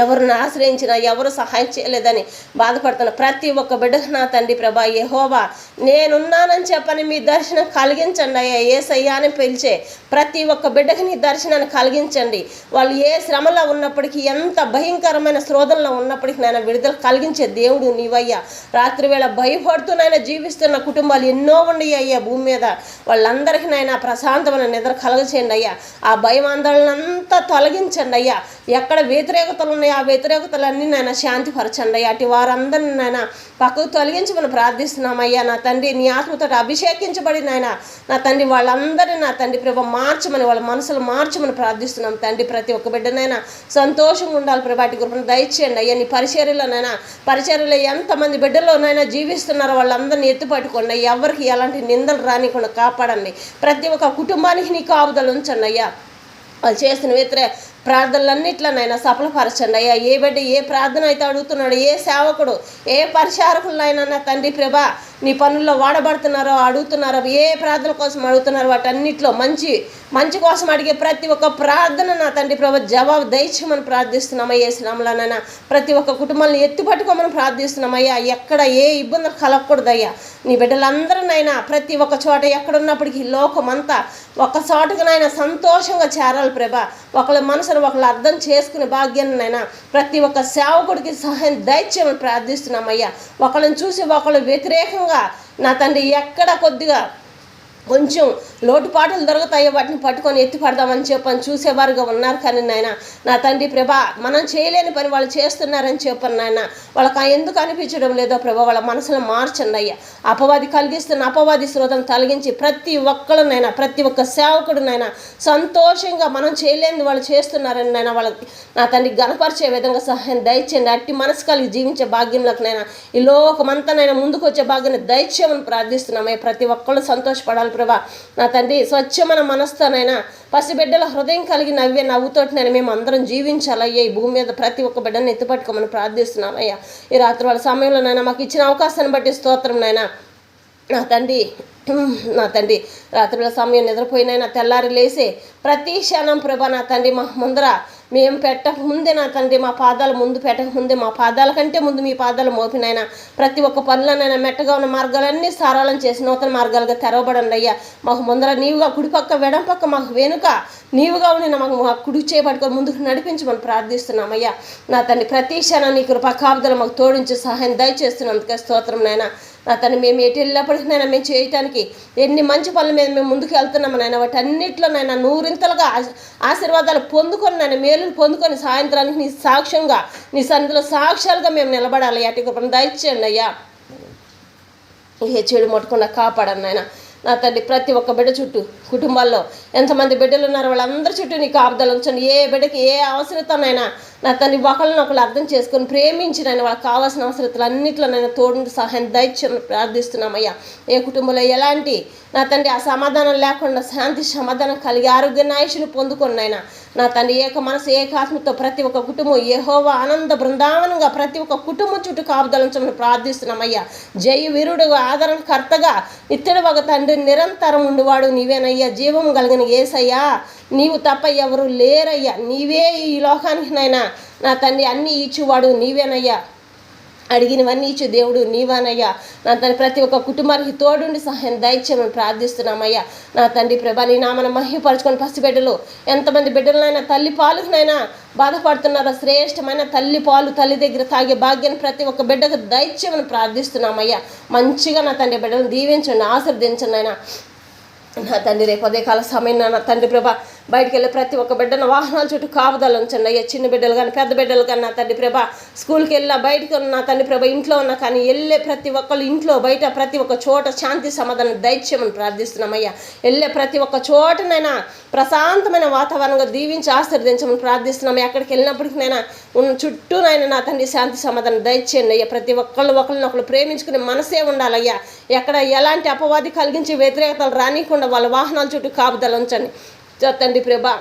ఎవరిని ఆశ్రయించినా ఎవరు సహాయం చేయలేదని బాధపడుతున్న ప్రతి ఒక్క బిడ్డకు నా తండ్రి ప్రభా యెహోవా నేనున్నానని చెప్పని మీ దర్శనం కలిగించండి అయ్యా. యేసయ్యా అని పిలిచే ప్రతి ఒక్క బిడ్డకి నీ దర్శనాన్ని కలిగించండి. వాళ్ళు ఏ శ్రమలో ఉన్నప్పటికీ, ఎంత భయంకరమైన శోధనలో ఉన్నప్పటికీ నాయన విడుదల కలిగించే దేవుడు నీవయ్యా. రాత్రి వేళ భయపడుతూనైనా జీవిస్తున్న కుటుంబాలు ఎన్నో ఉన్నాయి అయ్యా భూమి మీద. వాళ్ళందరికీ నాయన ప్రశాంతమైన నిద్ర కలగచేయండి అయ్యా. ఆ భయం ఆందోళనంతా తొలగించండి అయ్యా. ఎక్కడ వ్యతిరేకతలు ఉన్నాయి ఆ వ్యతిరేకతలన్నీ నాయన శాంతిపరచండి అయ్యా. అటు వారందరినీ నాయన పక్కకు తొలగించమని ప్రార్థిస్తున్నామయ్యా. నా తండ్రి నీ ఆత్మతో అభిషేకించబడి నాయన నా తండ్రి వాళ్ళందరినీ నా తండ్రి ప్రభా మార్చమని, వాళ్ళ మనసులు మార్చమని ప్రార్థిస్తున్నాం తండ్రి. ప్రతి ఒక్క బిడ్డనైనా సంతోషంగా ఉండాలి ప్రభా. అటు కృపను దయచేయండి అయ్యా. నీ పరిచర్యలో ఎంతమంది బిడ్డల్లోనైనా జీవిస్తున్నారో వాళ్ళందరినీ ఎత్తుపట్టుకోండి. ఎవరికి ఎలాంటి నిందలు రానికుండా కాపాడండి. ప్రతి ఒక్క కుటుంబానికి నీ కాపుదలు ఉంచండి అయ్యా. వాళ్ళు చేసిన ప్రార్థనలన్నిట్లనైనా సఫలపరచండి అయ్యా. ఏ బిడ్డ ఏ ప్రార్థన అయితే అడుగుతున్నాడు, ఏ సేవకుడు ఏ పరిచారకులైనా నా తండ్రి ప్రభా నీ పనుల్లో వాడబడుతున్నారో అడుగుతున్నారో, ఏ ప్రార్థన కోసం అడుగుతున్నారో వాటన్నిటిలో మంచి కోసం అడిగే ప్రతి ఒక్క ప్రార్థన నా తండ్రి ప్రభా జవాబు దయచేయమని ప్రార్థిస్తున్నామయ్యా. శ్రమలనైనా ప్రతి ఒక్క కుటుంబాన్ని ఎత్తుపట్టుకోమని ప్రార్థిస్తున్నామయ్యా. ఎక్కడ ఏ ఇబ్బందులు కలగకూడదయ్యా. నీ బిడ్డలందరినైనా ప్రతి ఒక్క చోట ఎక్కడున్నప్పటికీ లోకమంతా ఒక్క చోటకునైనా సంతోషంగా చేరాలి ప్రభా. ఒకళ్ళ మనసును ఒకళ్ళు అర్థం చేసుకునే భాగ్యాన్నైనా ప్రతి ఒక్క సేవకుడికి సహాయం దయచేయమని ప్రార్థిస్తున్నామయ్యా. ఒకళ్ళని చూసి ఒకళ్ళు వ్యతిరేకంగా నా తండ్రి ఎక్కడ కొద్దిగా కొంచెం లోటుపాట్లు దొరుకుతాయో వాటిని పట్టుకొని ఎత్తి పడదామని చెప్పని చూసేవారుగా ఉన్నారు. కానీ నాయన నా తండ్రి ప్రభా, మనం చేయలేని పని వాళ్ళు చేస్తున్నారని చెప్పను నాయన. వాళ్ళకి ఎందుకు అనిపించడం లేదో ప్రభా, వాళ్ళ మనసును మార్చండి అయ్యా. అపవాది కలిగిస్తున్న అపవాది శ్రోతను తొలగించి ప్రతి ఒక్కళ్ళనైనా, ప్రతి ఒక్క సేవకుడునైనా సంతోషంగా మనం చేయలేని వాళ్ళు చేస్తున్నారని నాయన వాళ్ళకి నా తండ్రి గణపరిచే విధంగా సహాయం దయచేయండి. అట్టి మనసు కలిగి జీవించే భాగ్యంలోకి నైనా ఈ లోకమంతానైనా ముందుకు వచ్చే భాగ్యాన్ని దయచేయమని ప్రార్థిస్తున్నామయ్యా. ప్రతి ఒక్కళ్ళు సంతోషపడాలి ప్రభా. నా తండ్రి స్వచ్ఛమైన మనస్తోనైనా పసిబిడ్డల హృదయం కలిగి నవ్వే నవ్వుతోటినైనా మేము అందరం జీవించాలయ్యా. ఈ భూమి మీద ప్రతి ఒక్క బిడ్డను ఎత్తుపట్టుకోమని ప్రార్థిస్తున్నామయ్యా. ఈ రాత్రి వాళ్ళ సమయంలోనైనా మాకు ఇచ్చిన అవకాశాన్ని బట్టి స్తోత్రం నాయనా. నా తండ్రి రాత్రుల సమయం నిద్రపోయినైనా తెల్లారి లేసే ప్రతి క్షణం ప్రభా నా తండ్రి మా ముందర మేము పెట్టక ముందే నా తండ్రి మా పాదాలు ముందు పెట్టక ముందే మా పాదాల కంటే ముందు మీ పాదాలు మోపినైనా ప్రతి ఒక్క పనులనైనా మెట్టగా ఉన్న మార్గాలన్నీ సారాలను చేసి నూతన మార్గాలుగా తెరవబడండి అయ్యా. మాకు ముందర నీవుగా కుడిపక్క వెడంపక్క మాకు వెనుక నీవుగా ఉండి మాకు మా కుడి చేపట్టుకొని ముందుకు నడిపించమని ప్రార్థిస్తున్నామయ్యా. నా తండ్రి ప్రతి క్షణం నీ కృప కాపుదల మాకు తోడించి సహాయం దయచేస్తున్నందుకే స్తోత్రం నాయన. నా తండ్రి మేము ఎటు వెళ్ళినప్పటికైనా మేము చేయటానికి ఎన్ని మంచి పనుల మీద మేము ముందుకు వెళ్తున్నాము నాయన, వాటి అన్నింటిలోనైనా నూరింతలుగా ఆశీర్వాదాలు పొందుకొని నాయన, మేలులు పొందుకొని సాయంత్రానికి నీ సాక్ష్యంగా నీ సన్నిధిలో సాక్ష్యాలుగా మేము నిలబడాలి. అటు కృపను దయచేయండి అయ్యా. ఏ చెడు ముట్టకుండా కాపాడండి నాయన. నా తండ్రి ప్రతి ఒక్క బిడ్డ చుట్టూ కుటుంబాల్లో ఎంతమంది బిడ్డలు ఉన్నారో వాళ్ళందరి చుట్టూ నీ కాపుదలు ఉంచండి. ఏ బిడ్డకి ఏ అవసరతనైనా నా తండ్రి ఒకళ్ళని అర్థం చేసుకొని ప్రేమించినైనా వాళ్ళకి కావాల్సిన అవసరతలు అన్నింటిలోనైనా తోడు సహాయం దయచేయమని ప్రార్థిస్తున్నామయ్యా. ఏ కుటుంబంలో ఎలాంటి నా తండ్రి ఆ సమాధానం లేకుండా శాంతి సమాధానం కలిగి ఆరోగ్య నాయకులు పొందుకున్నైనా నా తండ్రి ఏక మనసు ఏకాత్మతో ప్రతి ఒక్క కుటుంబం యెహోవా ఆనంద బృందావనంగా ప్రతి ఒక్క కుటుంబం చుట్టూ కాపుదలించమని ప్రార్థిస్తున్నామయ్యా. జయ వీరుడుగా ఆదరణకర్తగా ఇత్తడి ఒక తండ్రి నిరంతరం ఉండివాడు నీవేనయ్యా. జీవం కలిగిన యేసయ్యా, నీవు తప్ప ఎవరు లేరయ్యా. నీవే ఈ లోకానికి నైనా నా తండ్రి అన్నీ ఇచ్చేవాడు నీవేనయ్యా. అడిగినవన్నీ ఇచ్చే దేవుడు నీవానయ్యా. నా తండ్రి ప్రతి ఒక్క కుటుంబానికి తోడుండి సహాయం దయచేయమని ప్రార్థిస్తున్నామయ్యా. నా తండ్రి ప్రభా నీ నామను మహిమపరచుకొని పసిబిడ్డలు ఎంతమంది బిడ్డలనైనా తల్లి పాలునైనా బాధపడుతున్నారో శ్రేష్టమైన తల్లి పాలు తల్లి దగ్గర తాగే భాగ్యాన్ని ప్రతి ఒక్క బిడ్డకు దయచేయమని ప్రార్థిస్తున్నామయ్యా. మంచిగా నా తండ్రి బిడ్డలను దీవించండి, ఆశీర్వదించండి అయినా నా తండ్రి. రేపు అదే కాల సమయం నా తండ్రి ప్రభా బయటికి వెళ్ళి ప్రతి ఒక్క బిడ్డను వాహనాల చుట్టూ కాపుదలు ఉంచండి అయ్యా. చిన్న బిడ్డలు కానీ పెద్ద బిడ్డలు కానీ నా తండ్రి ప్రభా స్కూల్కి వెళ్ళినా బయటకు ఉన్న నా తండ్రి ప్రభా ఇంట్లో ఉన్నా కానీ వెళ్ళే ప్రతి ఒక్కళ్ళు ఇంట్లో బయట ప్రతి ఒక్క చోట శాంతి సమాధానం దయచేయమని ప్రార్థిస్తున్నామయ్యా. వెళ్ళే ప్రతి ఒక్క చోటనైనా ప్రశాంతమైన వాతావరణంగా దీవించి ఆశీర్వదించమని ప్రార్థిస్తున్నాము. ఎక్కడికి వెళ్ళినప్పటికైనా ఉన్న చుట్టూనైనా నా తండ్రి శాంతి సమాధానం దయచేయండి అయ్యా. ప్రతి ఒక్కళ్ళు ఒకరినొకరు ప్రేమించుకునే మనసే ఉండాలయ్యా. ఎక్కడ ఎలాంటి అపవాది కలిగించి వ్యతిరేకతలు రానికుండా వాళ్ళ వాహనాల చుట్టూ కాపుదలు ఉంచండి తండ్రి ప్రభా.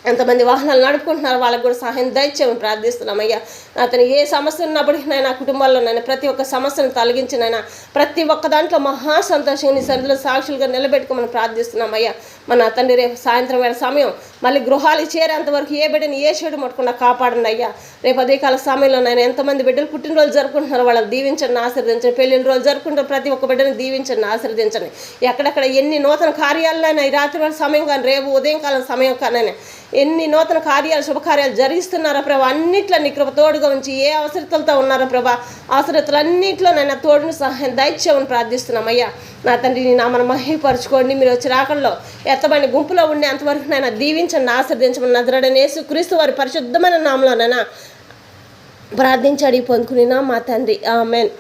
ఎంతమంది వాహనాలు నడుపుకుంటున్నారో వాళ్ళకు కూడా సహాయం దయచేయమని ప్రార్థిస్తున్నామయ్యా. అతను ఏ సమస్య ఉన్నప్పటికీనైనా కుటుంబాల్లోనైనా ప్రతి ఒక్క సమస్యను తొలగించినైనా ప్రతి ఒక్క దాంట్లో మహా సంతోషంగా నీ సన్నిధిలో సాక్షులుగా నిలబెట్టుకోమని ప్రార్థిస్తున్నామయ్యా. మన తండ్రి రేపు సాయంత్రం వేళ సమయం మళ్ళీ గృహాలకు చేరేంతవరకు ఏ బిడ్డని ఏ చెడు ముట్టకుండా కాపాడండి అయ్యా. రేపు అదే కాల సమయంలోనైనా ఎంతమంది బిడ్డలు పుట్టినరోజు జరుపుకుంటున్నారో వాళ్ళని దీవించండి, ఆశీర్వదించండి. పెళ్లిన రోజు జరుపుకుంటారు ప్రతి ఒక్క బిడ్డని దీవించండి, ఆశీర్వదించండి. ఎక్కడెక్కడ ఎన్ని నూతన కార్యాలైనా ఈ రాత్రి వేళ సమయం కానీ రేపు ఉదయం కాలం సమయం కానీ ఎన్ని నూతన కార్యాలు శుభకార్యాలు జరిగిస్తున్నారో ప్రభా అన్నిట్లో నీ కృప తోడుగా ఉంచి ఏ అవసరతలతో ఉన్నారో ప్రభా అవసరతలన్నింటిలో నైనా తోడుని సహాయం దయచేయమని ప్రార్థిస్తున్నామయ్యా. నా తండ్రి నీ నామను మహిమపరచుకోండి. మీరు వచ్చి రాకల్లో ఎత్తబడిన గుంపులో ఉండే అంతవరకు నైనా దీవించండి, ఆశీర్వదించమని నజరేయుడైన యేసుక్రీస్తు వారి పరిశుద్ధమైన నామములోనైనా ప్రార్థించి అడిగి పొందుకునినా మా తండ్రి, ఆమేన్.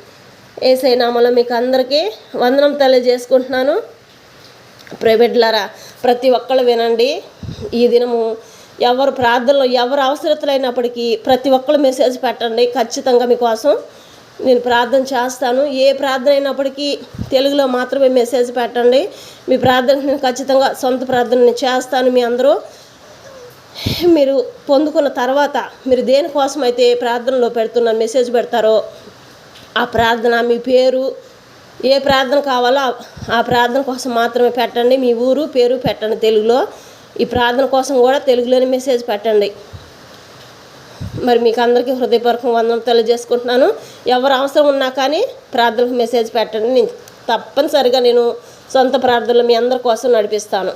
యేసయ్య నామములో మీకు అందరికీ వందనం తెలియజేసుకుంటున్నాను. ప్రైవేట్లారా ప్రతి ఒక్కళ్ళు వినండి. ఈ దినము ఎవరు ప్రార్థనలో ఎవరు అవసరతలైనప్పటికీ ప్రతి ఒక్కళ్ళు మెసేజ్ పెట్టండి. ఖచ్చితంగా మీకోసం నేను ప్రార్థన చేస్తాను. ఏ ప్రార్థన అయినప్పటికీ తెలుగులో మాత్రమే మెసేజ్ పెట్టండి. మీ ప్రార్థనకు నేను ఖచ్చితంగా సొంత ప్రార్థన చేస్తాను. మీ అందరూ మీరు పొందుకున్న తర్వాత మీరు దేనికోసం అయితే ప్రార్థనలో పెడుతున్న మెసేజ్ పెడతారో ఆ ప్రార్థన మీ పేరు ఏ ప్రార్థన కావాలో ఆ ప్రార్థన కోసం మాత్రమే పెట్టండి. మీ ఊరు పేరు పెట్టండి తెలుగులో. ఈ ప్రార్థన కోసం కూడా తెలుగులోనే మెసేజ్ పెట్టండి. మరి మీకు అందరికీ హృదయపూర్వక వందనం తెలియజేసుకుంటున్నాను. ఎవరు అవసరం ఉన్నా కానీ ప్రార్థనకు మెసేజ్ పెట్టండి. నేను తప్పనిసరిగా నేను సొంత ప్రార్థనలు మీ అందరి కోసం నడిపిస్తాను.